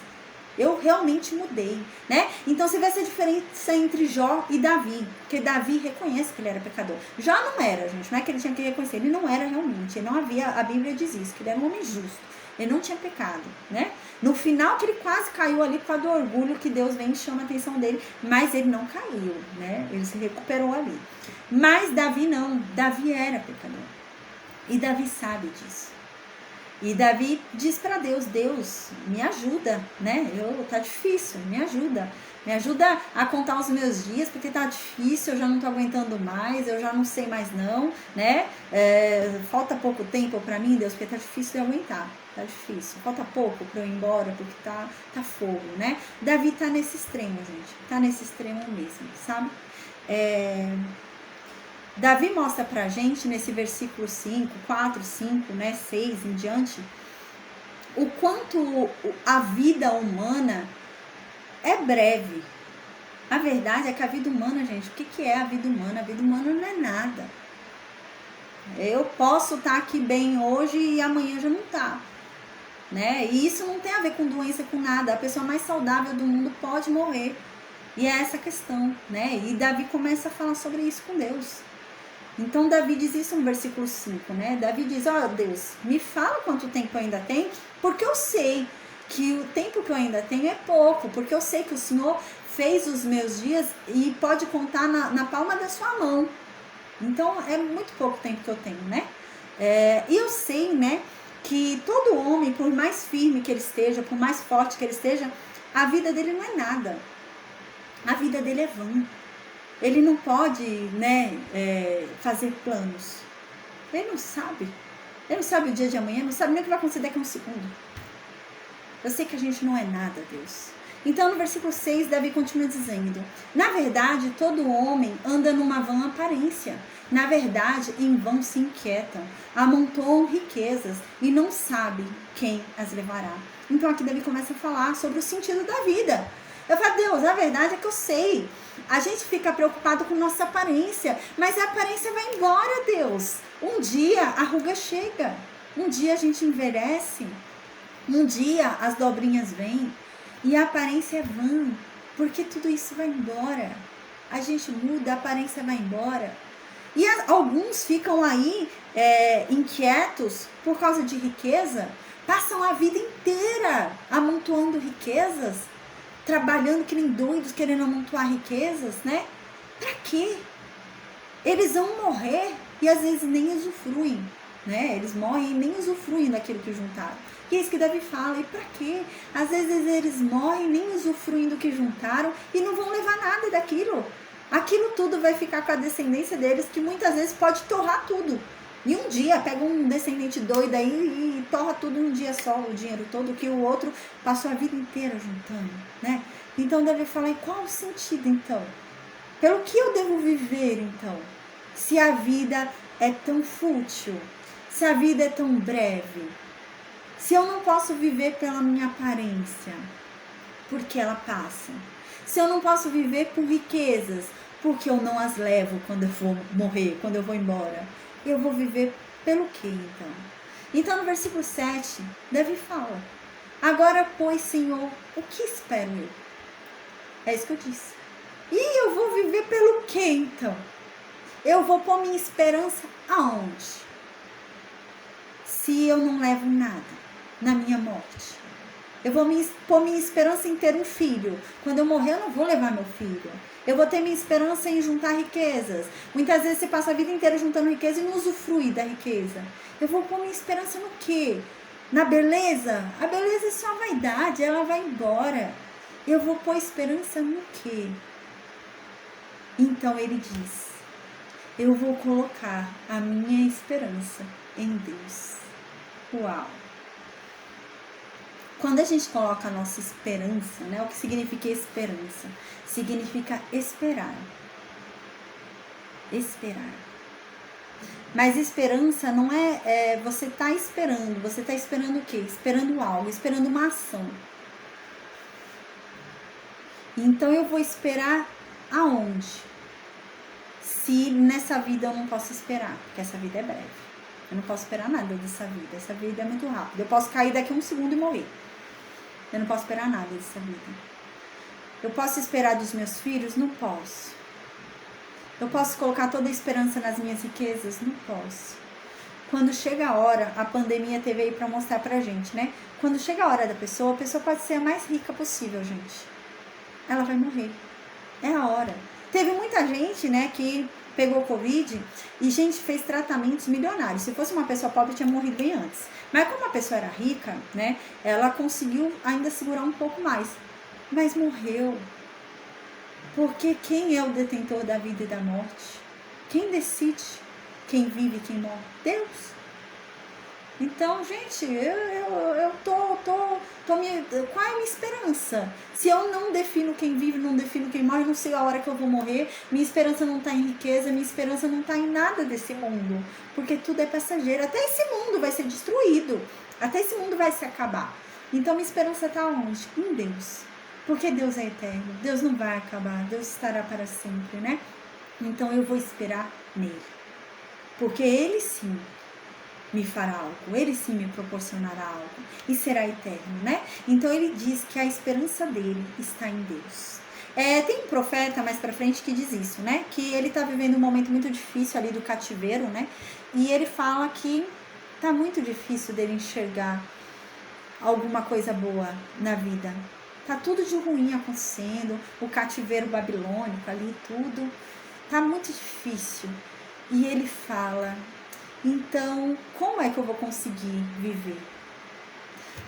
Eu realmente mudei, né? Então você vê essa diferença entre Jó e Davi. Porque Davi reconhece que ele era pecador. Jó não era, gente. Não é que ele tinha que reconhecer. Ele não era realmente. Ele não havia, a Bíblia diz isso, que ele era um homem justo. Ele não tinha pecado, né? No final que ele quase caiu ali por causa do orgulho que Deus vem e chama a atenção dele. Mas ele não caiu, né? Ele se recuperou ali. Mas Davi não. Davi era pecador. E Davi sabe disso. E Davi diz para Deus, Deus, me ajuda, né? Tá difícil, me ajuda. Me ajuda a contar os meus dias, porque tá difícil, eu já não tô aguentando mais, eu já não sei mais não, né? Falta pouco tempo para mim, Deus, porque tá difícil de aguentar. Tá difícil, falta pouco para eu ir embora, porque tá fogo, né? Davi tá nesse extremo, gente. Tá nesse extremo mesmo, sabe? Davi mostra pra gente, nesse versículo 5, 4, 5, né, 6 em diante, o quanto a vida humana é breve. A verdade é que a vida humana, gente, o que é a vida humana? A vida humana não é nada. Eu posso estar aqui bem hoje e amanhã já não tá, né? E isso não tem a ver com doença, com nada. A pessoa mais saudável do mundo pode morrer. E é essa a questão, né? E Davi começa a falar sobre isso com Deus. Então Davi diz isso no versículo 5, né? Davi diz, Deus, me fala quanto tempo eu ainda tenho, porque eu sei que o tempo que eu ainda tenho é pouco, porque eu sei que o Senhor fez os meus dias e pode contar na palma da sua mão. Então é muito pouco tempo que eu tenho, né? E eu sei, né, que todo homem, por mais firme que ele esteja, por mais forte que ele esteja, a vida dele não é nada. A vida dele é vã. Ele não pode, né, fazer planos. Ele não sabe. Ele não sabe o dia de amanhã, não sabe nem o que vai acontecer daqui a um segundo. Eu sei que a gente não é nada, Deus. Então, no versículo 6, Davi continua dizendo: na verdade, todo homem anda numa vã aparência. Na verdade, em vão se inquietam, amontoam riquezas e não sabe quem as levará. Então, aqui Davi começa a falar sobre o sentido da vida. Eu falo, Deus, a verdade é que eu sei. A gente fica preocupado com nossa aparência, mas a aparência vai embora, Deus. Um dia a ruga chega, um dia a gente envelhece, um dia as dobrinhas vêm e a aparência é vã, porque tudo isso vai embora. A gente muda, a aparência vai embora. E alguns ficam aí inquietos por causa de riqueza, passam a vida inteira amontoando riquezas, trabalhando que nem doidos, querendo amontoar riquezas, né? Pra quê? Eles vão morrer e às vezes nem usufruem, né? Eles morrem e nem usufruem daquilo que juntaram. E é isso que Davi fala, e pra quê? Às vezes eles morrem e nem usufruem do que juntaram e não vão levar nada daquilo. Aquilo tudo vai ficar com a descendência deles, que muitas vezes pode torrar tudo. E um dia pega um descendente doido aí e torra tudo num dia só, o dinheiro todo, que o outro passou a vida inteira juntando, né? Então Davi fala, e qual o sentido então? Pelo que eu devo viver então? Se a vida é tão fútil, se a vida é tão breve, se eu não posso viver pela minha aparência, porque ela passa, se eu não posso viver com riquezas, porque eu não as levo quando eu vou morrer, quando eu vou embora, eu vou viver pelo quê então? Então no versículo 7, Davi fala, agora pois Senhor, o que espero eu? É isso que eu disse. E eu vou viver pelo quê então? Eu vou pôr minha esperança aonde? Se eu não levo nada na minha morte. Eu vou pôr minha esperança em ter um filho. Quando eu morrer, eu não vou levar meu filho. Eu vou ter minha esperança em juntar riquezas. Muitas vezes você passa a vida inteira juntando riqueza e não usufrui da riqueza. Eu vou pôr minha esperança no quê? Na beleza? A beleza é só vaidade, ela vai embora. Eu vou pôr esperança no quê? Então ele diz, eu vou colocar a minha esperança em Deus. Uau! Quando a gente coloca a nossa esperança, né? O que significa esperança? Significa esperar. Esperar. Mas esperança não é você tá esperando. Você tá esperando o quê? Esperando algo, esperando uma ação. Então eu vou esperar aonde? Se nessa vida eu não posso esperar, porque essa vida é breve. Eu não posso esperar nada dessa vida. Essa vida é muito rápida. Eu posso cair daqui a um segundo e morrer. Eu não posso esperar nada dessa vida. Eu posso esperar dos meus filhos? Não posso. Eu posso colocar toda a esperança nas minhas riquezas? Não posso. Quando chega a hora, a pandemia teve aí pra mostrar pra gente, né? Quando chega a hora da pessoa, a pessoa pode ser a mais rica possível, gente. Ela vai morrer. É a hora. Teve muita gente, né, que pegou Covid e, gente, fez tratamentos milionários. Se fosse uma pessoa pobre, tinha morrido bem antes. Mas como a pessoa era rica, né, ela conseguiu ainda segurar um pouco mais. Mas morreu. Porque quem é o detentor da vida e da morte? Quem decide quem vive e quem morre? Deus. Então, gente, qual é a minha esperança? Se eu não defino quem vive, não defino quem morre, não sei a hora que eu vou morrer, minha esperança não está em riqueza, minha esperança não está em nada desse mundo, porque tudo é passageiro, até esse mundo vai ser destruído, até esse mundo vai se acabar. Então, minha esperança está onde? Em Deus. Porque Deus é eterno, Deus não vai acabar, Deus estará para sempre, né? Então eu vou esperar nele. Porque ele sim me fará algo, ele sim me proporcionará algo e será eterno, né? Então ele diz que a esperança dele está em Deus. Tem um profeta mais pra frente que diz isso, né? Que ele tá vivendo um momento muito difícil ali do cativeiro, né? E ele fala que tá muito difícil dele enxergar alguma coisa boa na vida. Tá tudo de ruim acontecendo, o cativeiro babilônico ali, tudo. Tá muito difícil. E ele fala, então, como é que eu vou conseguir viver?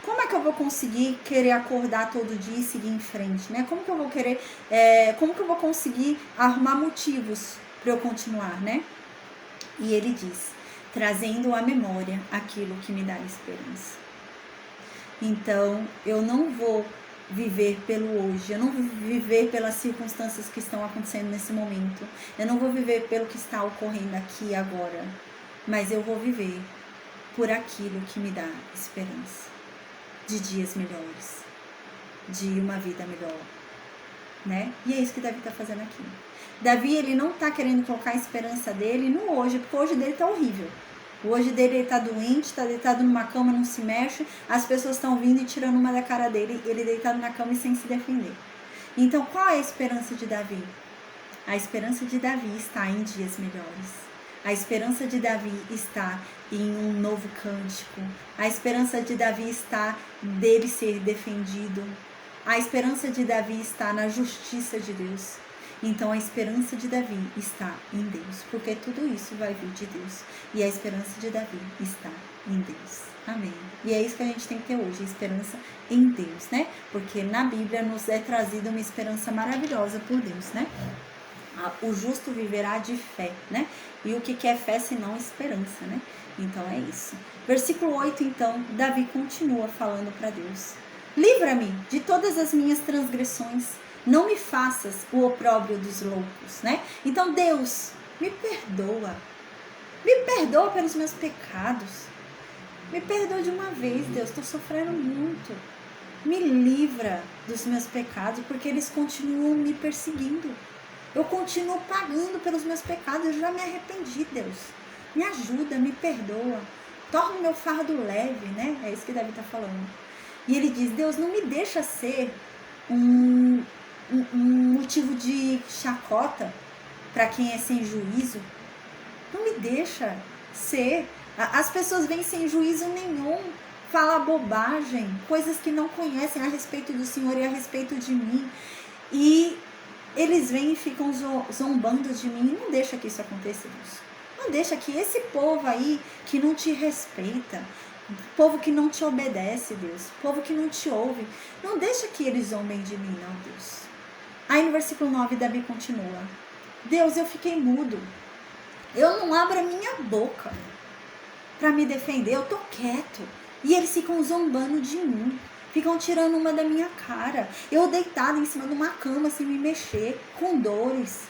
Como é que eu vou conseguir querer acordar todo dia e seguir em frente, né? Como que eu vou querer, como que eu vou conseguir arrumar motivos para eu continuar, né? E ele diz, trazendo à memória aquilo que me dá esperança. Então, eu não vou viver pelo hoje, eu não vou viver pelas circunstâncias que estão acontecendo nesse momento, eu não vou viver pelo que está ocorrendo aqui e agora, mas eu vou viver por aquilo que me dá esperança, de dias melhores, de uma vida melhor, né? E é isso que Davi está fazendo aqui. Davi, ele não está querendo colocar a esperança dele no hoje, porque o hoje dele está horrível. O hoje dele, ele tá doente, está deitado numa cama, não se mexe, as pessoas estão vindo e tirando uma da cara dele, ele deitado na cama e sem se defender. Então, qual é a esperança de Davi? A esperança de Davi está em dias melhores. A esperança de Davi está em um novo cântico. A esperança de Davi está dele ser defendido. A esperança de Davi está na justiça de Deus. Então a esperança de Davi está em Deus, porque tudo isso vai vir de Deus. E a esperança de Davi está em Deus. Amém. E é isso que a gente tem que ter hoje, a esperança em Deus, né? Porque na Bíblia nos é trazida uma esperança maravilhosa por Deus, né? O justo viverá de fé, né? E o que é fé senão esperança, né? Então é isso. Versículo 8, então, Davi continua falando para Deus. Livra-me de todas as minhas transgressões. Não me faças o opróbrio dos loucos, né? Então, Deus, me perdoa. Me perdoa pelos meus pecados. Me perdoa de uma vez, Deus. Estou sofrendo muito. Me livra dos meus pecados, porque eles continuam me perseguindo. Eu continuo pagando pelos meus pecados. Eu já me arrependi, Deus. Me ajuda, me perdoa. Torna o meu fardo leve, né? É isso que Davi está falando. E ele diz, Deus, não me deixa ser um motivo de chacota para quem é sem juízo. Não me deixa ser. As pessoas vêm sem juízo nenhum, falam bobagem, coisas que não conhecem a respeito do Senhor e a respeito de mim. E eles vêm e ficam zombando de mim. Não deixa que isso aconteça, Deus. Não deixa que esse povo aí que não te respeita, povo que não te obedece, Deus, povo que não te ouve, não deixa que eles zombem de mim, não, Deus. Aí no versículo 9, Davi continua. Deus, eu fiquei mudo. Eu não abro a minha boca para me defender. Eu tô quieto. E eles ficam zombando de mim. Ficam tirando uma da minha cara. Eu deitada em cima de uma cama sem me mexer, com dores.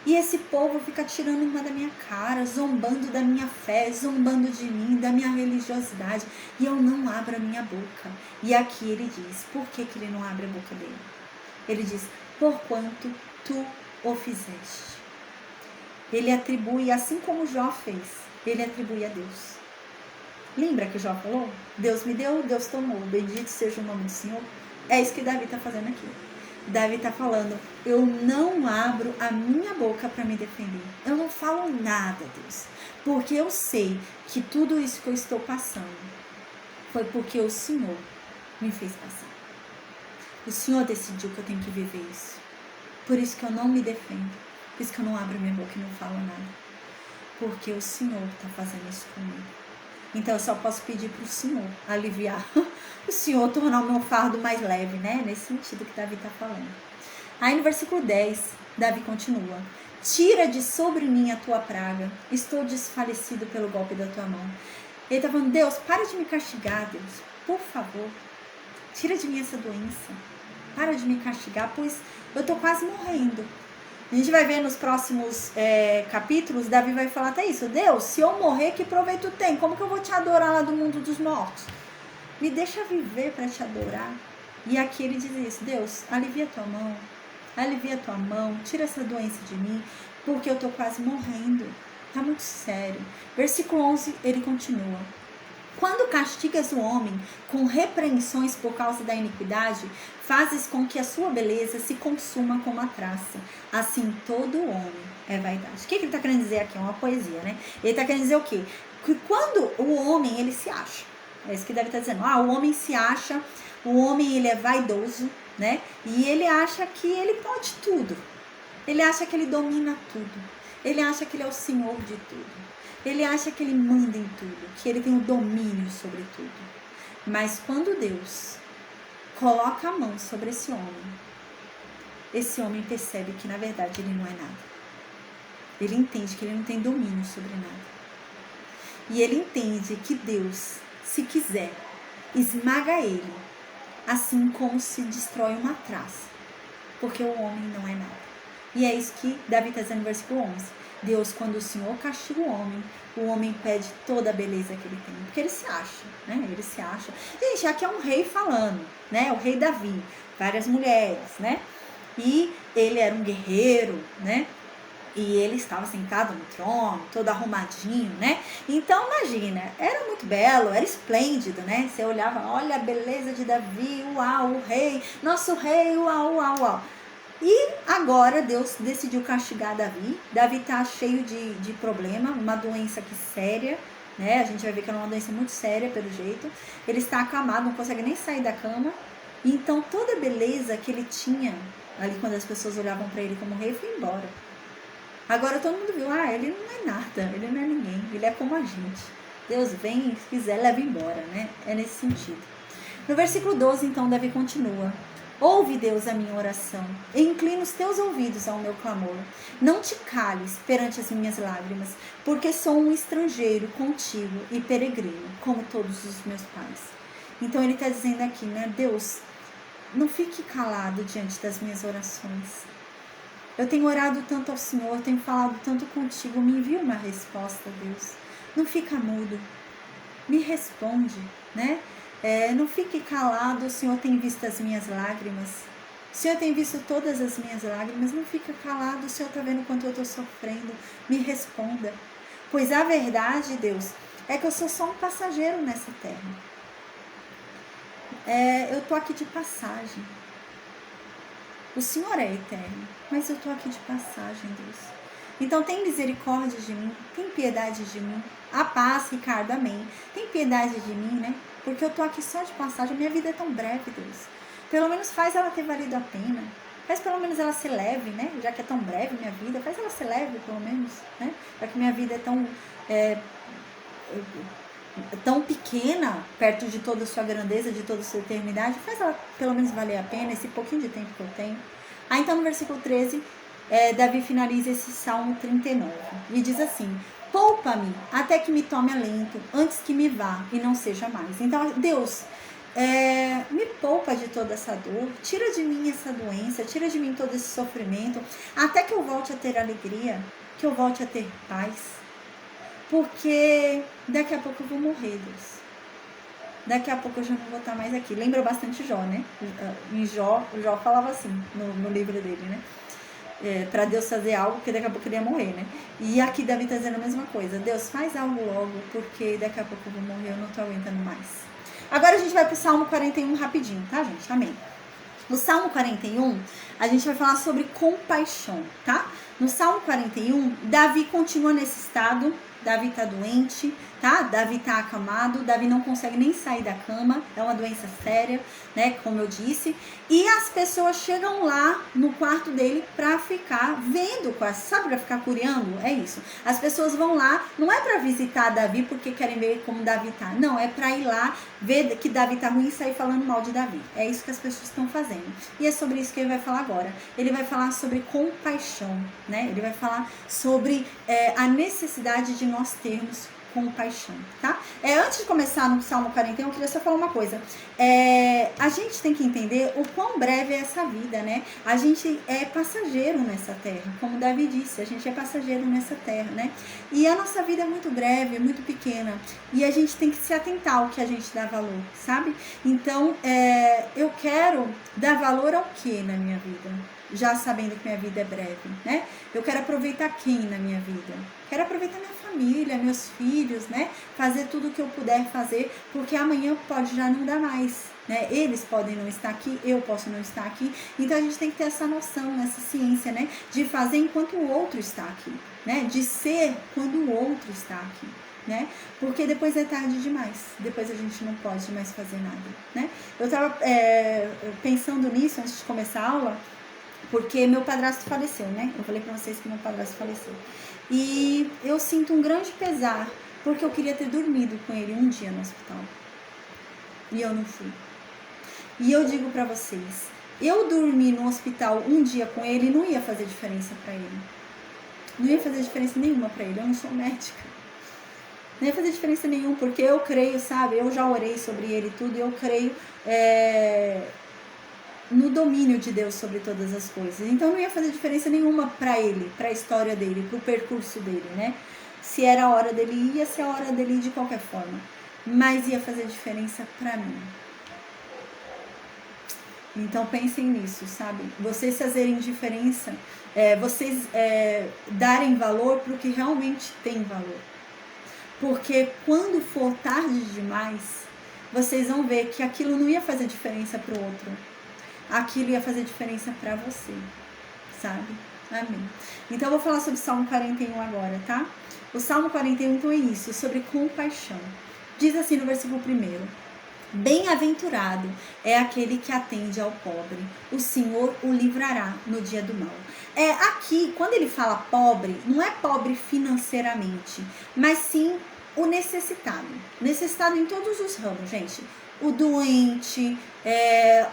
E esse povo fica tirando uma da minha cara, zombando da minha fé, zombando de mim, da minha religiosidade. E eu não abro a minha boca. E aqui ele diz, por que ele não abre a boca dele? Ele diz, porquanto tu o fizeste. Ele atribui, assim como Jó fez, ele atribui a Deus. Lembra que Jó falou? Deus me deu, Deus tomou, bendito seja o nome do Senhor. É isso que Davi está fazendo aqui. Davi está falando, eu não abro a minha boca para me defender. Eu não falo nada, Deus. Porque eu sei que tudo isso que eu estou passando foi porque o Senhor me fez passar. O Senhor decidiu que eu tenho que viver isso. Por isso que eu não me defendo. Por isso que eu não abro minha boca e não falo nada. Porque o Senhor está fazendo isso comigo. Então eu só posso pedir para o Senhor aliviar. O Senhor tornar o meu fardo mais leve, né? Nesse sentido que Davi está falando. Aí no versículo 10, Davi continua. Tira de sobre mim a tua praga. Estou desfalecido pelo golpe da tua mão. Ele está falando, Deus, para de me castigar, Deus. Por favor. Tira de mim essa doença. Para de me castigar, pois eu estou quase morrendo. A gente vai ver nos próximos capítulos, Davi vai falar até isso. Deus, se eu morrer, que proveito tem? Como que eu vou te adorar lá do mundo dos mortos? Me deixa viver para te adorar. E aqui ele diz isso: Deus, alivia a tua mão, tira essa doença de mim, porque eu estou quase morrendo, está muito sério. Versículo 11, ele continua: quando castigas o homem com repreensões por causa da iniquidade, fazes com que a sua beleza se consuma como a traça. Assim todo homem é vaidade. O que ele está querendo dizer aqui? É uma poesia, né? Ele está querendo dizer o quê? Que quando o homem, ele se acha, é isso que Davi está dizendo, o homem se acha, o homem ele é vaidoso, né? E ele acha que ele pode tudo. Ele acha que ele domina tudo. Ele acha que ele é o senhor de tudo. Ele acha que ele manda em tudo, que ele tem o domínio sobre tudo. Mas quando Deus coloca a mão sobre esse homem percebe que na verdade ele não é nada. Ele entende que ele não tem domínio sobre nada. E ele entende que Deus, se quiser, esmaga ele, assim como se destrói uma traça. Porque o homem não é nada. E é isso que Davi está dizendo no versículo 11. Deus, quando o Senhor castiga o homem perde toda a beleza que ele tem. Porque ele se acha, né? Ele se acha. Gente, aqui é um rei falando, né? O rei Davi, várias mulheres, né? E ele era um guerreiro, né? E ele estava sentado no trono, todo arrumadinho, né? Então, imagina, era muito belo, era esplêndido, né? Você olhava, olha a beleza de Davi, uau, o rei, nosso rei, uau, uau, uau. E agora Deus decidiu castigar Davi. Davi está cheio de problema, uma doença que séria, né? A gente vai ver que é uma doença muito séria, pelo jeito. Ele está acamado, não consegue nem sair da cama. Então toda a beleza que ele tinha ali quando as pessoas olhavam para ele como rei foi embora. Agora todo mundo viu, ele não é nada, ele não é ninguém, ele é como a gente. Deus vem, se quiser, leva embora, né? É nesse sentido. No versículo 12, então, Davi continua: ouve, Deus, a minha oração, e inclina os teus ouvidos ao meu clamor. Não te cales perante as minhas lágrimas, porque sou um estrangeiro contigo e peregrino, como todos os meus pais. Então ele está dizendo aqui, né? Deus, não fique calado diante das minhas orações. Eu tenho orado tanto ao Senhor, tenho falado tanto contigo, me envia uma resposta, Deus. Não fica mudo, me responde, né? Não fique calado, o Senhor tem visto as minhas lágrimas. O Senhor tem visto todas as minhas lágrimas, não fica calado, o Senhor está vendo quanto eu estou sofrendo, me responda. Pois a verdade, Deus, é que eu sou só um passageiro nessa terra. Eu estou aqui de passagem. O Senhor é eterno, mas eu estou aqui de passagem, Deus. Então tem misericórdia de mim, tem piedade de mim. A paz, Ricardo, amém. Tem piedade de mim, né? Porque eu estou aqui só de passagem, minha vida é tão breve, Deus. Pelo menos faz ela ter valido a pena. Faz pelo menos ela ser leve, né? Já que é tão breve minha vida, faz ela ser leve, pelo menos, né? Já que minha vida é tão pequena, perto de toda a sua grandeza, de toda a sua eternidade, faz ela pelo menos valer a pena, esse pouquinho de tempo que eu tenho. Aí então no versículo 13, Davi finaliza esse Salmo 39 e diz assim: poupa-me até que me tome alento, antes que me vá e não seja mais. Então Deus, me poupa de toda essa dor, tira de mim essa doença, tira de mim todo esse sofrimento, até que eu volte a ter alegria, que eu volte a ter paz. Porque daqui a pouco eu vou morrer, Deus. Daqui a pouco eu já não vou estar mais aqui. Lembra bastante Jó, né? Em Jó, o Jó falava assim no livro dele, né? Para Deus fazer algo, porque daqui a pouco ele ia morrer, né? E aqui Davi está dizendo a mesma coisa. Deus, faz algo logo, porque daqui a pouco eu vou morrer, eu não estou aguentando mais. Agora a gente vai para o Salmo 41 rapidinho, tá, gente? Amém. No Salmo 41, a gente vai falar sobre compaixão, tá? No Salmo 41, Davi continua nesse estado. Davi está doente, tá? Davi está acamado, Davi não consegue nem sair da cama, é uma doença séria, né? Como eu disse. E as pessoas chegam lá no quarto dele para ficar vendo, sabe, para ficar curiando? É isso. As pessoas vão lá, não é para visitar Davi porque querem ver como Davi tá. Não, é para ir lá ver que Davi tá ruim e sair falando mal de Davi. É isso que as pessoas estão fazendo. E é sobre isso que ele vai falar agora. Ele vai falar sobre compaixão, né? Ele vai falar sobre a necessidade de nós termos compaixão, tá? Antes de começar no Salmo 41, eu queria só falar uma coisa. A gente tem que entender o quão breve é essa vida, né? A gente é passageiro nessa terra, como Davi disse, a gente é passageiro nessa terra, né? E a nossa vida é muito breve, é muito pequena, e a gente tem que se atentar ao que a gente dá valor, sabe? Então, eu quero dar valor ao que na minha vida? Já sabendo que minha vida é breve, né? Eu quero aproveitar quem na minha vida? Quero aproveitar minha família, meus filhos, né? Fazer tudo o que eu puder fazer, porque amanhã pode já não dar mais, né? Eles podem não estar aqui, eu posso não estar aqui. Então a gente tem que ter essa noção, essa ciência, né? De fazer enquanto o outro está aqui, né? De ser quando o outro está aqui, né? Porque depois é tarde demais, depois a gente não pode mais fazer nada, né? Eu tava pensando nisso antes de começar a aula, porque meu padrasto faleceu, né? Eu falei pra vocês que meu padrasto faleceu. E eu sinto um grande pesar, porque eu queria ter dormido com ele um dia no hospital. E eu não fui. E eu digo pra vocês, eu dormir no hospital um dia com ele não ia fazer diferença pra ele. Não ia fazer diferença nenhuma pra ele, eu não sou médica. Não ia fazer diferença nenhuma, porque eu creio, sabe? Eu já orei sobre ele e tudo, e eu creio no domínio de Deus sobre todas as coisas. Então não ia fazer diferença nenhuma para ele, para a história dele, para o percurso dele, né? Se era a hora dele ir, ia ser a hora dele ir de qualquer forma. Mas ia fazer diferença para mim. Então pensem nisso, sabe? Vocês fazerem diferença, vocês darem valor para o que realmente tem valor. Porque quando for tarde demais, vocês vão ver que aquilo não ia fazer diferença para o outro. Aquilo ia fazer diferença para você, sabe? Amém. Então eu vou falar sobre o Salmo 41 agora, tá? O Salmo 41, então, é isso, sobre compaixão. Diz assim no versículo 1: bem-aventurado é aquele que atende ao pobre, o Senhor o livrará no dia do mal. Aqui, quando ele fala pobre, não é pobre financeiramente, mas sim o necessitado. Necessitado em todos os ramos, gente. O doente,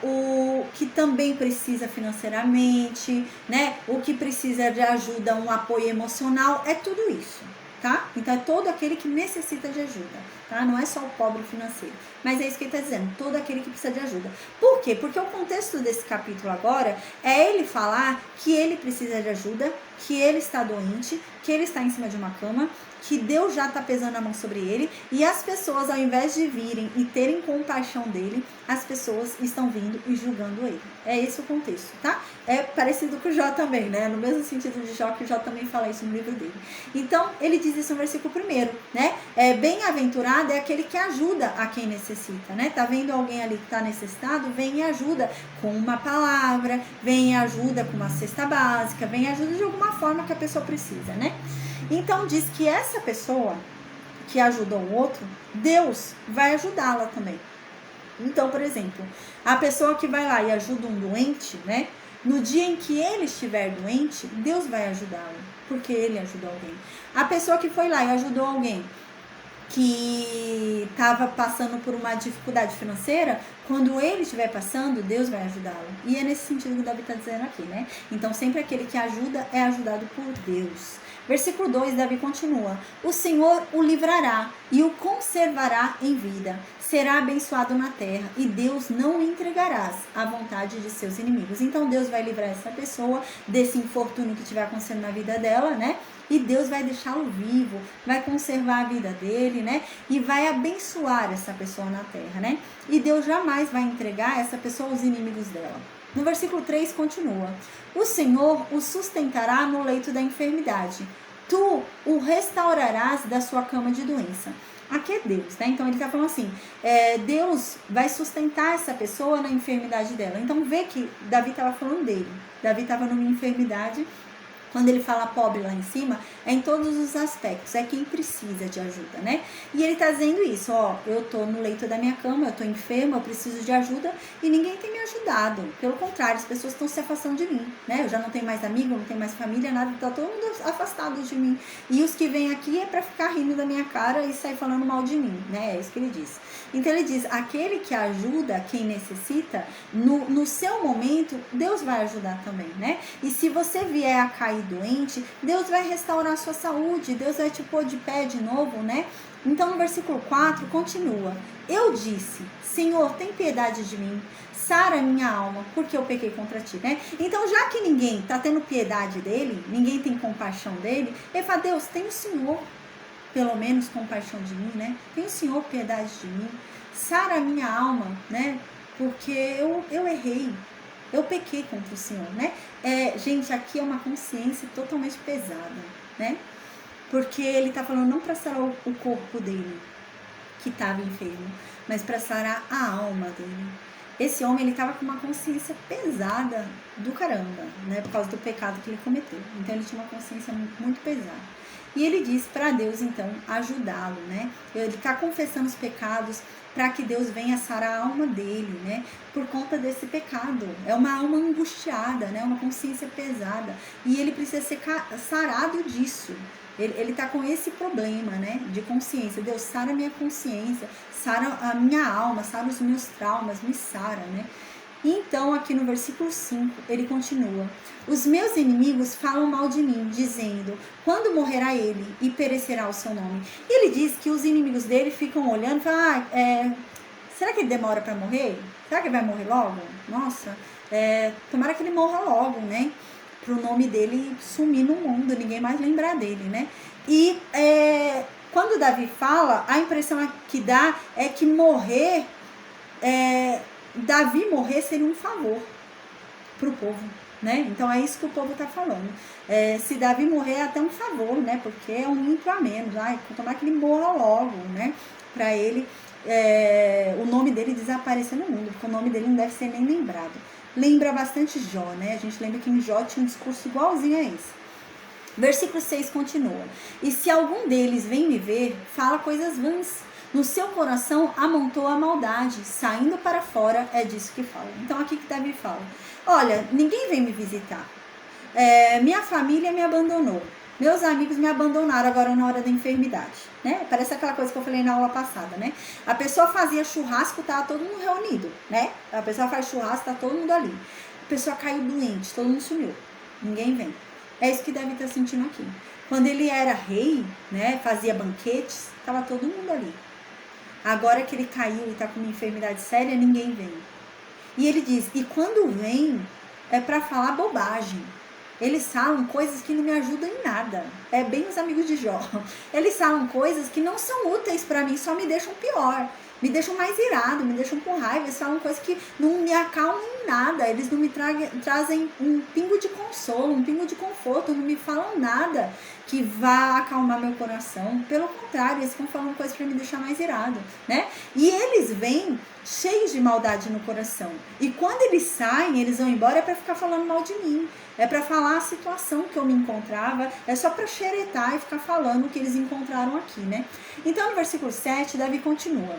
o que também precisa financeiramente, né? O que precisa de ajuda, um apoio emocional, é tudo isso, tá? Então é todo aquele que necessita de ajuda, tá? Não é só o pobre financeiro, mas é isso que ele está dizendo, todo aquele que precisa de ajuda. Por quê? Porque o contexto desse capítulo agora é ele falar que ele precisa de ajuda, que ele está doente, que ele está em cima de uma cama, que Deus já está pesando a mão sobre ele, e as pessoas, ao invés de virem e terem compaixão dele, as pessoas estão vindo e julgando ele. É esse o contexto, tá? É parecido com o Jó também, né? No mesmo sentido de Jó, que o Jó também fala isso no livro dele. Então, ele diz isso no versículo 1, né? Bem-aventurado é aquele que ajuda a quem necessita, né? Tá vendo alguém ali que está necessitado? Vem e ajuda com uma palavra, vem e ajuda com uma cesta básica, vem e ajuda de alguma forma que a pessoa precisa, né? Então diz que essa pessoa que ajudou o outro, Deus vai ajudá-la também. Então, por exemplo, a pessoa que vai lá e ajuda um doente, né? No dia em que ele estiver doente, Deus vai ajudá-lo, porque ele ajudou alguém. A pessoa que foi lá e ajudou alguém que estava passando por uma dificuldade financeira, quando ele estiver passando, Deus vai ajudá-lo. E é nesse sentido que o Davi está dizendo aqui, né? Então, sempre aquele que ajuda é ajudado por Deus. Versículo 2, Davi continua: o Senhor o livrará e o conservará em vida. Será abençoado na terra e Deus não o entregarás à vontade de seus inimigos. Então Deus vai livrar essa pessoa desse infortúnio que estiver acontecendo na vida dela, né? E Deus vai deixá-lo vivo, vai conservar a vida dele, né? E vai abençoar essa pessoa na terra, né? E Deus jamais vai entregar essa pessoa aos inimigos dela. No versículo 3 continua: o Senhor o sustentará no leito da enfermidade. Tu o restaurarás da sua cama de doença. Aqui é Deus, né? Então ele está falando assim, Deus vai sustentar essa pessoa na enfermidade dela. Então vê que Davi estava falando dele. Davi estava numa enfermidade. Quando ele fala pobre lá em cima, é em todos os aspectos, é quem precisa de ajuda, né? E ele tá dizendo isso, ó, eu tô no leito da minha cama, eu tô enferma, eu preciso de ajuda e ninguém tem me ajudado. Pelo contrário, as pessoas estão se afastando de mim, né? Eu já não tenho mais amigo, não tenho mais família, nada, tá todo mundo afastado de mim. E os que vêm aqui é pra ficar rindo da minha cara e sair falando mal de mim, né? É isso que ele diz. Então ele diz, aquele que ajuda quem necessita, no seu momento, Deus vai ajudar também, né? E se você vier a cair aí doente, Deus vai restaurar a sua saúde, Deus vai te pôr de pé de novo, né? Então no versículo 4 continua: eu disse, Senhor, tem piedade de mim, sara minha alma, porque eu pequei contra ti, né? Então, já que ninguém tá tendo piedade dele, ninguém tem compaixão dele, ele fala: Deus, tem o Senhor pelo menos compaixão de mim, né? Tem o Senhor piedade de mim, sara a minha alma, né? Porque eu errei, eu pequei contra o Senhor, né? Gente, aqui é uma consciência totalmente pesada, né? Porque ele tá falando não para sarar o corpo dele, que estava enfermo, mas para sarar a alma dele. Esse homem, ele tava com uma consciência pesada do caramba, né? Por causa do pecado que ele cometeu. Então, ele tinha uma consciência muito pesada. E ele diz para Deus, então, ajudá-lo, né? Ele tá confessando os pecados para que Deus venha sarar a alma dele, né? Por conta desse pecado. É uma alma angustiada, né? Uma consciência pesada. E ele precisa ser sarado disso. Ele tá com esse problema, né? De consciência. Deus, sara a minha consciência, sara a minha alma, sara os meus traumas, me sara, né? E então, aqui no versículo 5, ele continua: os meus inimigos falam mal de mim, dizendo, quando morrerá ele e perecerá o seu nome? E ele diz que os inimigos dele ficam olhando e falam: será que ele demora para morrer? Será que ele vai morrer logo? Nossa, tomara que ele morra logo, né? Para o nome dele sumir no mundo, ninguém mais lembrar dele, né? E quando Davi fala, a impressão que dá é que morrer, Davi morrer seria um favor para o povo, né? Então é isso que o povo está falando. Se Davi morrer é até um favor, né? Porque é um ímpio a menos. Tomara que ele morra logo, né? Para ele, o nome dele desaparecer no mundo, porque o nome dele não deve ser nem lembrado. Lembra bastante Jó, né? A gente lembra que em Jó tinha um discurso igualzinho a esse. Versículo 6 continua: e se algum deles vem me ver, fala coisas vãs. No seu coração amontou a maldade, saindo para fora, é disso que fala. Então aqui que Davi fala: olha, ninguém vem me visitar. Minha família me abandonou. Meus amigos me abandonaram agora na hora da enfermidade, né? Parece aquela coisa que eu falei na aula passada, né? A pessoa fazia churrasco, tava todo mundo reunido, né? A pessoa faz churrasco, tá todo mundo ali. A pessoa caiu doente, todo mundo sumiu. Ninguém vem. É isso que Davi tá sentindo aqui. Quando ele era rei, né? Fazia banquetes, tava todo mundo ali. Agora que ele caiu e tá com uma enfermidade séria, ninguém vem. E ele diz, e quando vem, é para falar bobagem. Eles falam coisas que não me ajudam em nada. É bem os amigos de Jó. Eles falam coisas que não são úteis para mim, só me deixam pior. Me deixam mais irado, me deixam com raiva. Eles falam coisas que não me acalmam em nada. Eles não me trazem um pingo de consolo, um pingo de conforto. Não me falam nada que vá acalmar meu coração. Pelo contrário, eles ficam falando coisas para me deixar mais irado, né? E eles vêm cheios de maldade no coração. E quando eles saem, eles vão embora é para ficar falando mal de mim. É para falar a situação que eu me encontrava. É só para xeretar e ficar falando o que eles encontraram aqui, né? Então, no versículo 7, Davi continua: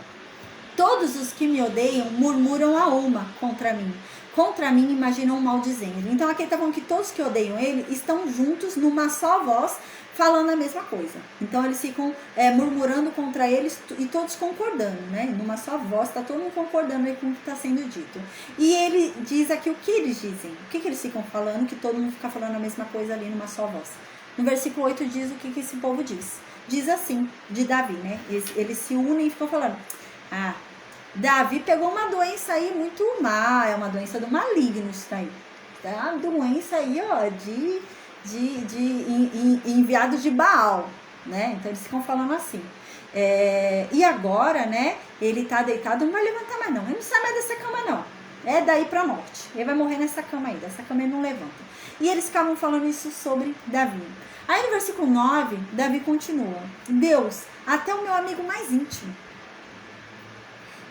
todos os que me odeiam murmuram a uma contra mim. Contra mim imaginam o mal dizendo. Então aqui ele está falando que todos que odeiam ele estão juntos numa só voz, falando a mesma coisa. Então eles ficam murmurando contra eles e todos concordando, né? Numa só voz, está todo mundo concordando aí com o que está sendo dito. E ele diz aqui o que eles dizem. O que eles ficam falando, que todo mundo fica falando a mesma coisa ali numa só voz. No versículo 8 diz o que esse povo diz. Diz assim, de Davi, né? Eles se unem e ficam falando: Davi pegou uma doença aí muito má, é uma doença do maligno isso daí. É uma doença aí, ó, de enviados de Baal, né? Então eles ficam falando assim. E agora, né, ele tá deitado, não vai levantar mais não. Ele não sai mais dessa cama não. É daí pra morte. Ele vai morrer nessa cama aí, dessa cama ele não levanta. E eles ficavam falando isso sobre Davi. Aí no versículo 9, Davi continua: Deus, até o meu amigo mais íntimo.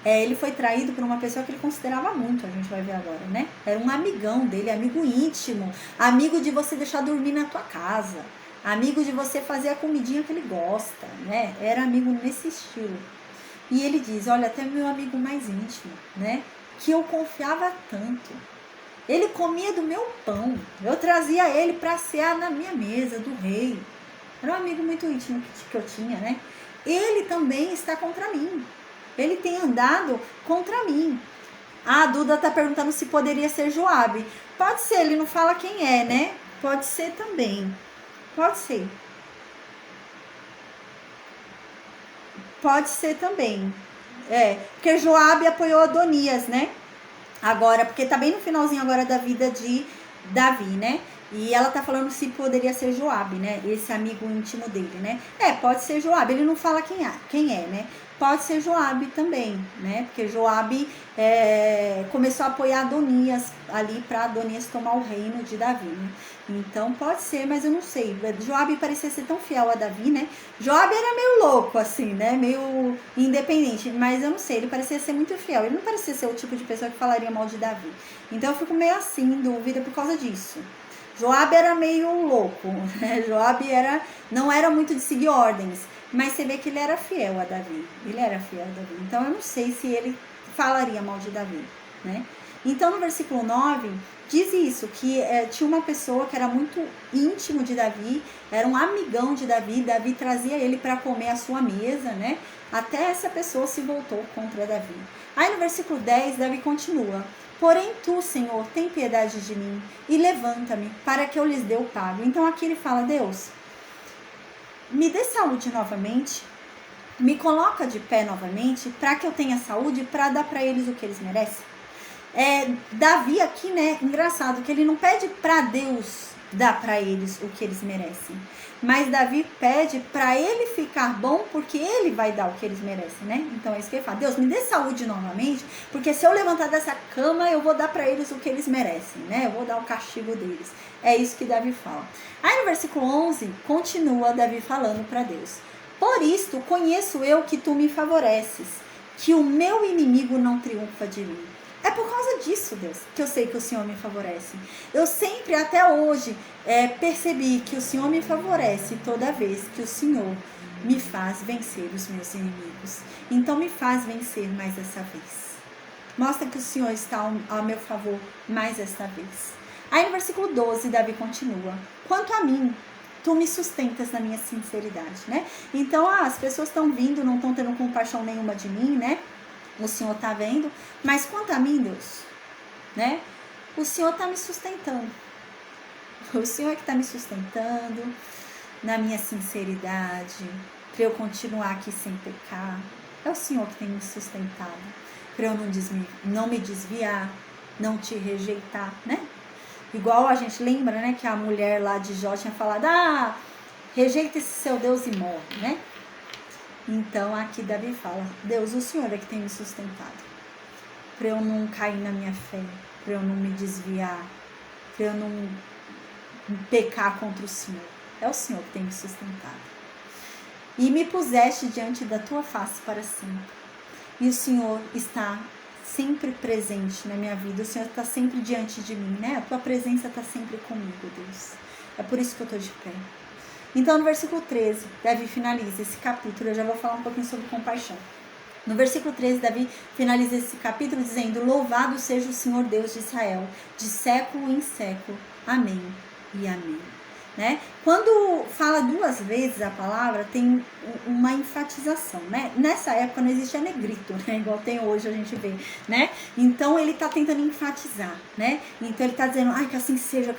Ele foi traído por uma pessoa que ele considerava muito, a gente vai ver agora, né? Era um amigão dele, amigo íntimo, amigo de você deixar dormir na tua casa, amigo de você fazer a comidinha que ele gosta, né? Era amigo nesse estilo. E ele diz: olha, até meu amigo mais íntimo, né? Que eu confiava tanto. Ele comia do meu pão, eu trazia ele para cear na minha mesa do rei. Era um amigo muito íntimo que eu tinha, né? Ele também está contra mim. Ele tem andado contra mim. A Duda tá perguntando se poderia ser Joabe. Pode ser, ele não fala quem é, né? Pode ser também. Pode ser. Pode ser também. Porque Joabe apoiou Adonias, né? Agora, porque tá bem no finalzinho agora da vida de Davi, né? E ela tá falando se poderia ser Joabe, né? Esse amigo íntimo dele, né? Pode ser Joabe. Ele não fala quem é, né? Pode ser Joabe também, né? Porque Joabe começou a apoiar Adonias ali para Adonias tomar o reino de Davi, né? Então pode ser, mas eu não sei. Joabe parecia ser tão fiel a Davi, né? Joabe era meio louco, assim, né? Meio independente, mas eu não sei. Ele parecia ser muito fiel. Ele não parecia ser o tipo de pessoa que falaria mal de Davi. Então eu fico meio assim, em dúvida por causa disso. Joabe era meio louco, né? Joabe não era muito de seguir ordens, mas você vê que ele era fiel a Davi. Ele era fiel a Davi. Então eu não sei se ele falaria mal de Davi, né? Então no versículo 9 diz isso, que tinha uma pessoa que era muito íntimo de Davi, era um amigão de Davi, Davi trazia ele para comer à sua mesa, né? Até essa pessoa se voltou contra Davi. Aí no versículo 10, Davi continua: porém tu, Senhor, tem piedade de mim e levanta-me para que eu lhes dê o pago. Então aqui ele fala: Deus, me dê saúde novamente, me coloca de pé novamente para que eu tenha saúde para dar para eles o que eles merecem. Davi aqui, né, engraçado que ele não pede para Deus dar para eles o que eles merecem, mas Davi pede para ele ficar bom, porque ele vai dar o que eles merecem, né? Então é isso que ele fala: Deus, me dê saúde novamente, porque se eu levantar dessa cama eu vou dar para eles o que eles merecem, né? Eu vou dar o castigo deles. É isso que Davi fala. Aí no versículo 11 continua Davi falando para Deus: por isto conheço eu que tu me favoreces, que o meu inimigo não triunfa de mim. É por causa disso, Deus, que eu sei que o Senhor me favorece. Eu sempre, até hoje, percebi que o Senhor me favorece toda vez que o Senhor me faz vencer os meus inimigos. Então me faz vencer mais essa vez. Mostra que o Senhor está ao meu favor mais esta vez. Aí no versículo 12, Davi continua: quanto a mim, tu me sustentas na minha sinceridade, né? Então as pessoas estão vindo, não estão tendo compaixão nenhuma de mim, né? O Senhor está vendo, mas quanto a mim, Deus, né? O Senhor está me sustentando. O Senhor é que está me sustentando na minha sinceridade, para eu continuar aqui sem pecar. É o Senhor que tem me sustentado, para eu não me desviar, não te rejeitar, né? Igual a gente lembra, né, que a mulher lá de Jó tinha falado: rejeita esse seu Deus e morre, né? Então aqui Davi fala: Deus, o Senhor é que tem me sustentado, para eu não cair na minha fé, para eu não me desviar, para eu não pecar contra o Senhor. É o Senhor que tem me sustentado. E me puseste diante da tua face para sempre. E o Senhor está sempre presente na minha vida. O Senhor está sempre diante de mim, né? A tua presença está sempre comigo, Deus. É por isso que eu estou de pé. Então, no versículo 13, Davi finaliza esse capítulo. Eu já vou falar um pouquinho sobre compaixão. No versículo 13, Davi finaliza esse capítulo dizendo: louvado seja o Senhor Deus de Israel, de século em século. Amém e amém. Né? Quando fala duas vezes a palavra, tem uma enfatização, né? Nessa época não existia negrito, né? Igual tem hoje, a gente vê, né? Então ele tá tentando enfatizar, né? Então ele tá dizendo: ai, que assim seja,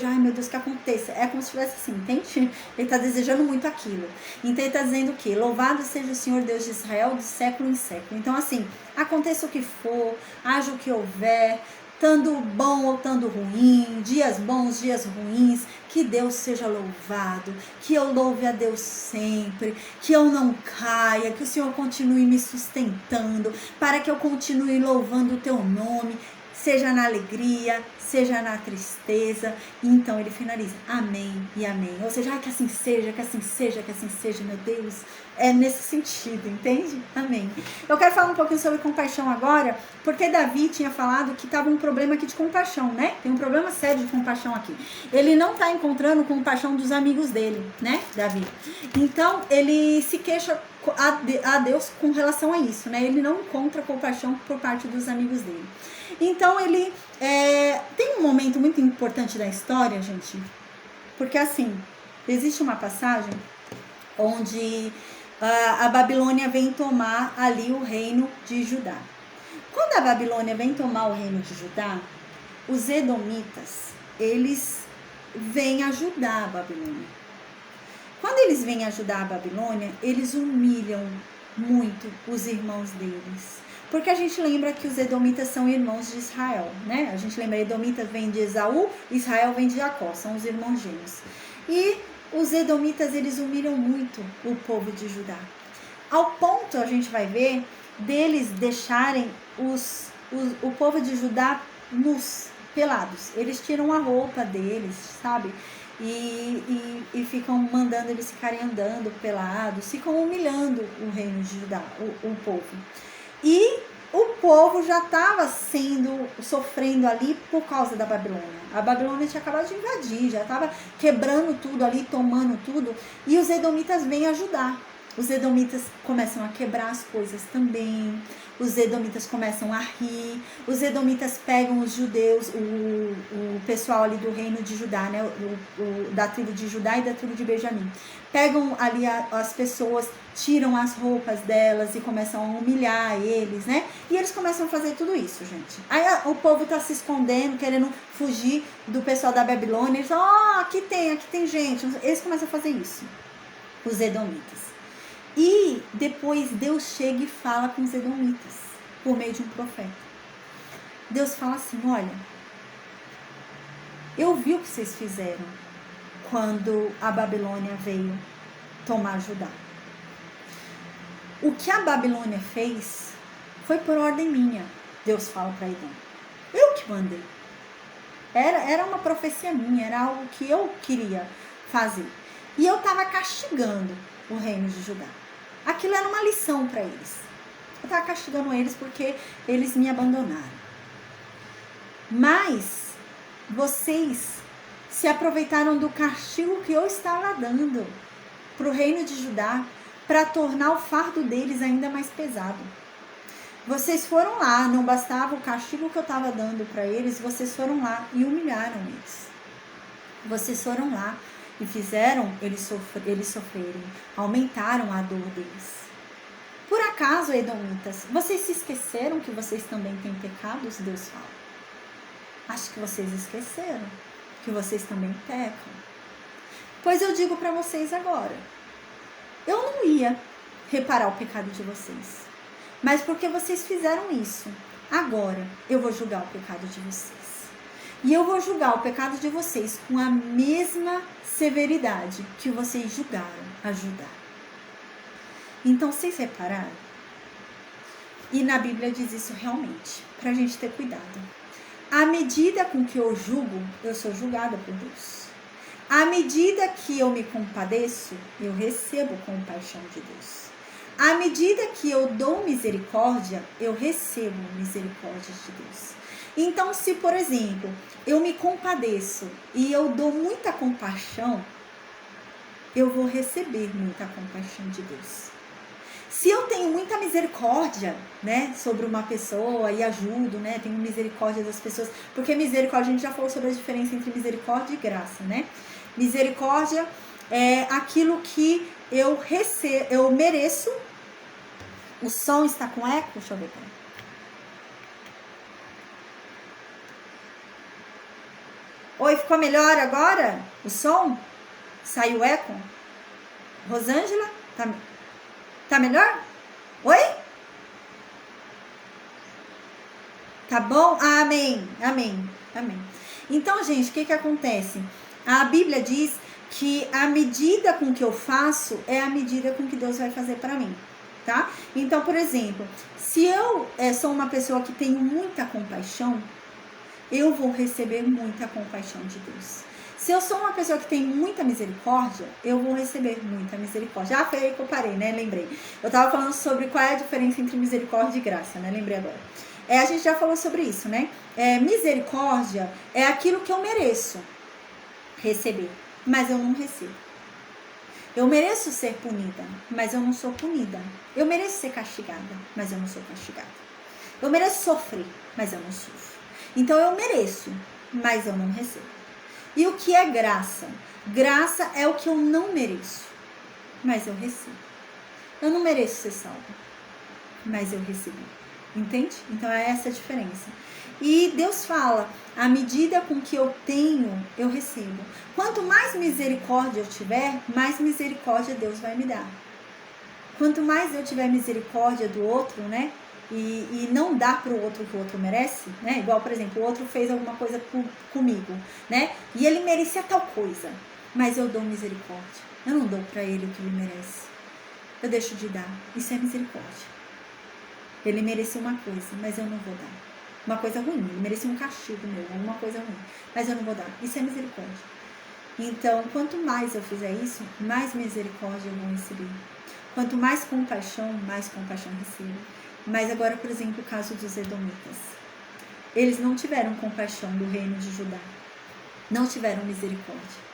ai meu Deus, que aconteça. É como se tivesse assim, entende? Ele tá desejando muito aquilo. Então ele tá dizendo o quê? Louvado seja o Senhor Deus de Israel de século em século. Então assim, aconteça o que for, haja o que houver, tanto bom ou tanto ruim, dias bons, dias ruins, que Deus seja louvado, que eu louve a Deus sempre, que eu não caia, que o Senhor continue me sustentando, para que eu continue louvando o teu nome, seja na alegria, seja na tristeza. Então ele finaliza: amém e amém. Ou seja, que assim seja, que assim seja, que assim seja, meu Deus. É nesse sentido, entende? Amém. Eu quero falar um pouquinho sobre compaixão agora, porque Davi tinha falado que estava um problema aqui de compaixão, né? Tem um problema sério de compaixão aqui. Ele não está encontrando compaixão dos amigos dele, né, Davi? Então, ele se queixa a Deus com relação a isso, né? Ele não encontra compaixão por parte dos amigos dele. Então, ele tem um momento muito importante da história, gente, porque assim, existe uma passagem onde a Babilônia vem tomar ali o reino de Judá. Quando a Babilônia vem tomar o reino de Judá, os edomitas, eles vêm ajudar a Babilônia. Quando eles vêm ajudar a Babilônia, eles humilham muito os irmãos deles. Porque a gente lembra que os edomitas são irmãos de Israel, né? A gente lembra, edomitas vem de Esaú, Israel vem de Jacó, são os irmãos gêmeos. E os edomitas, eles humilham muito o povo de Judá. Ao ponto, a gente vai ver, deles deixarem o povo de Judá nus, pelados. Eles tiram a roupa deles, sabe? E ficam mandando eles ficarem andando pelados, ficam humilhando o reino de Judá, o povo. E o povo já estava sofrendo ali por causa da Babilônia. A Babilônia tinha acabado de invadir, já estava quebrando tudo ali, tomando tudo. E os edomitas vêm ajudar. Os edomitas começam a quebrar as coisas também. Os edomitas começam a rir. Os edomitas pegam os judeus, o pessoal ali do reino de Judá, né? Da tribo de Judá e da tribo de Benjamim. Pegam ali as pessoas, tiram as roupas delas e começam a humilhar eles, né? E eles começam a fazer tudo isso, gente. Aí o povo tá se escondendo, querendo fugir do pessoal da Babilônia. Eles falam, aqui tem gente. Eles começam a fazer isso, os edomitas. E depois Deus chega e fala com os edomitas, por meio de um profeta. Deus fala assim, olha, eu vi o que vocês fizeram quando a Babilônia veio tomar Judá. O que a Babilônia fez foi por ordem minha, Deus fala para Edom. Eu que mandei. Era uma profecia minha, era algo que eu queria fazer. E eu estava castigando o reino de Judá. Aquilo era uma lição para eles. Eu estava castigando eles porque eles me abandonaram. Mas vocês se aproveitaram do castigo que eu estava dando para o reino de Judá para tornar o fardo deles ainda mais pesado. Vocês foram lá, não bastava o castigo que eu estava dando para eles, vocês foram lá e humilharam eles. Vocês foram lá e fizeram eles sofrerem, aumentaram a dor deles. Por acaso, edomitas, vocês se esqueceram que vocês também têm pecados? Deus fala. Acho que vocês esqueceram que vocês também pecam. Pois eu digo para vocês agora, eu não ia reparar o pecado de vocês, mas porque vocês fizeram isso, agora eu vou julgar o pecado de vocês. E eu vou julgar o pecado de vocês com a mesma severidade que vocês julgaram a Judá. Então, vocês repararam? E na Bíblia diz isso realmente, pra gente ter cuidado. À medida com que eu julgo, eu sou julgada por Deus. À medida que eu me compadeço, eu recebo compaixão de Deus. À medida que eu dou misericórdia, eu recebo misericórdia de Deus. Então, se, por exemplo, eu me compadeço e eu dou muita compaixão, eu vou receber muita compaixão de Deus. Se eu tenho muita misericórdia, né, sobre uma pessoa e ajudo, né, tenho misericórdia das pessoas, porque misericórdia, a gente já falou sobre a diferença entre misericórdia e graça, né? Misericórdia é aquilo que eu mereço. O som está com eco? Deixa eu ver. Oi, ficou melhor agora? O som? Saiu eco? Rosângela? Tá melhor? Oi? Tá bom? Amém. Então, gente, o que acontece? A Bíblia diz que a medida com que eu faço é a medida com que Deus vai fazer para mim, tá? Então, por exemplo, se eu sou uma pessoa que tem muita compaixão, eu vou receber muita compaixão de Deus. Se eu sou uma pessoa que tem muita misericórdia, eu vou receber muita misericórdia. Foi aí que eu parei, né? Lembrei. Eu tava falando sobre qual é a diferença entre misericórdia e graça, né? Lembrei agora. A gente já falou sobre isso, né? Misericórdia é aquilo que eu mereço receber, mas eu não recebo. Eu mereço ser punida, mas eu não sou punida. Eu mereço ser castigada, mas eu não sou castigada. Eu mereço sofrer, mas eu não sofro. Então eu mereço, mas eu não recebo. E o que é graça? Graça é o que eu não mereço, mas eu recebo. Eu não mereço ser salva, mas eu recebi. Entende? Então é essa a diferença. E Deus fala, à medida com que eu tenho, eu recebo. Quanto mais misericórdia eu tiver, mais misericórdia Deus vai me dar. Quanto mais eu tiver misericórdia do outro, né? E não dar para o outro o que o outro merece, né? Igual, por exemplo, o outro fez alguma coisa comigo, né? E ele merecia tal coisa, mas eu dou misericórdia. Eu não dou para ele o que ele merece. Eu deixo de dar. Isso é misericórdia. Ele merecia uma coisa, mas eu não vou dar. Uma coisa ruim, ele merecia um castigo meu, alguma coisa ruim, mas eu não vou dar. Isso é misericórdia. Então, quanto mais eu fizer isso, mais misericórdia eu vou receber. Quanto mais compaixão recebo. Mas agora, por exemplo, o caso dos edomitas. Eles não tiveram compaixão do reino de Judá. Não tiveram misericórdia.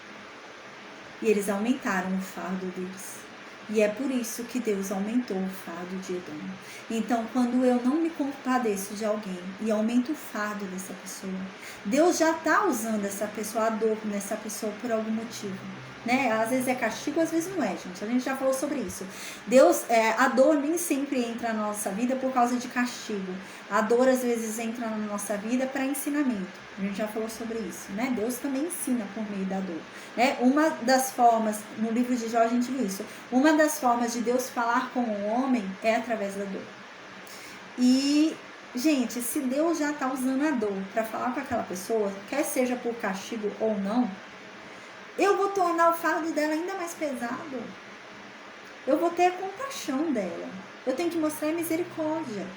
E eles aumentaram o fardo deles. E é por isso que Deus aumentou o fardo de Edom. Então, quando eu não me compadeço de alguém e aumento o fardo dessa pessoa, Deus já está usando essa pessoa, a dor nessa pessoa por algum motivo. Né? Às vezes é castigo, às vezes não é, gente. A gente já falou sobre isso. Deus, a dor nem sempre entra na nossa vida por causa de castigo. A dor às vezes entra na nossa vida para ensinamento. A gente já falou sobre isso, né? Deus também ensina por meio da dor. Né? Uma das formas, no livro de Jó a gente viu isso, uma das formas de Deus falar com o homem é através da dor. E, gente, se Deus já está usando a dor para falar com aquela pessoa, quer seja por castigo ou não, eu vou tornar o fardo dela ainda mais pesado. Eu vou ter a compaixão dela. Eu tenho que mostrar misericórdia.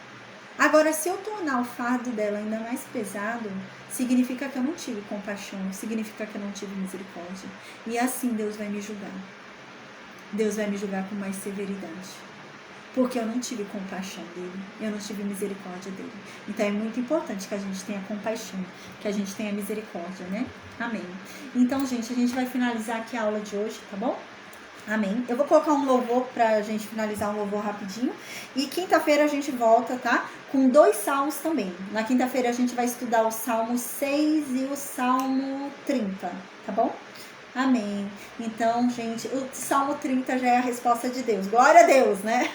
Agora, se eu tornar o fardo dela ainda mais pesado, significa que eu não tive compaixão, significa que eu não tive misericórdia. E assim Deus vai me julgar. Deus vai me julgar com mais severidade. Porque eu não tive compaixão dele, eu não tive misericórdia dele. Então é muito importante que a gente tenha compaixão, que a gente tenha misericórdia, né? Amém. Então, gente, a gente vai finalizar aqui a aula de hoje, tá bom? Amém. Eu vou colocar um louvor pra gente finalizar, um louvor rapidinho. E quinta-feira a gente volta, tá? Com 2 salmos também. Na quinta-feira a gente vai estudar o Salmo 6 e o Salmo 30, tá bom? Amém. Então, gente, o Salmo 30 já é a resposta de Deus. Glória a Deus, né?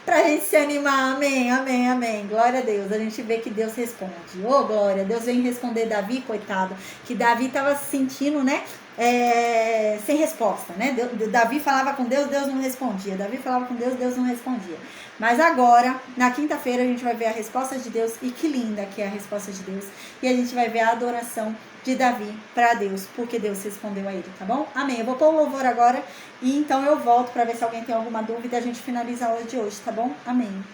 Pra gente se animar. Amém, amém, amém. Glória a Deus. A gente vê que Deus responde. Ô, glória. Deus vem responder Davi, coitado. Que Davi tava se sentindo, né? Sem resposta, né? Davi falava com Deus, Deus não respondia. Davi falava com Deus, Deus não respondia. Mas agora, na quinta-feira, a gente vai ver a resposta de Deus. E que linda que é a resposta de Deus. E a gente vai ver a adoração de Davi para Deus, porque Deus respondeu a ele, tá bom? Amém. Eu vou pôr o louvor agora e então eu volto para ver se alguém tem alguma dúvida. A gente finaliza a aula de hoje, tá bom? Amém.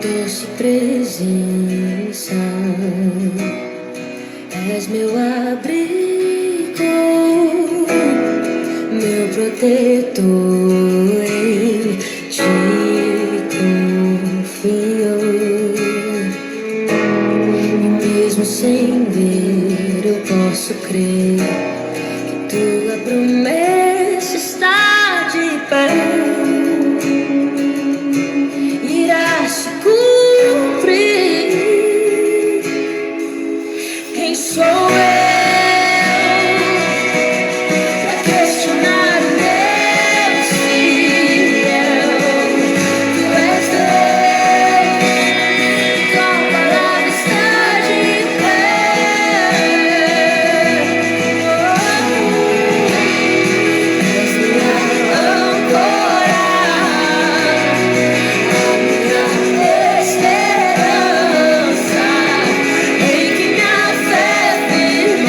Doce presença, és meu abrigo, meu protetor, em ti confio. E mesmo sem ver, eu posso crer que tua promessa está de pé. Sou eu pra questionar o Deus fiel. Tu és Deus, tua palavra está de pé. És minha âncora, a minha esperança, em que minha fé firme.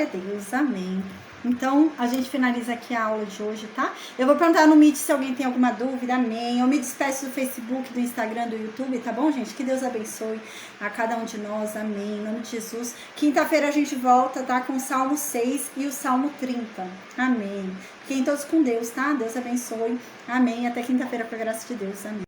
a Deus, amém. Então, a gente finaliza aqui a aula de hoje, tá? Eu vou perguntar no Meet se alguém tem alguma dúvida, amém. Eu me despeço do Facebook, do Instagram, do YouTube, tá bom, gente? Que Deus abençoe a cada um de nós, amém. Em nome de Jesus. Quinta-feira a gente volta, tá? Com o Salmo 6 e o Salmo 30, amém. Fiquem todos com Deus, tá? Deus abençoe, amém. Até quinta-feira, com a graça de Deus, amém.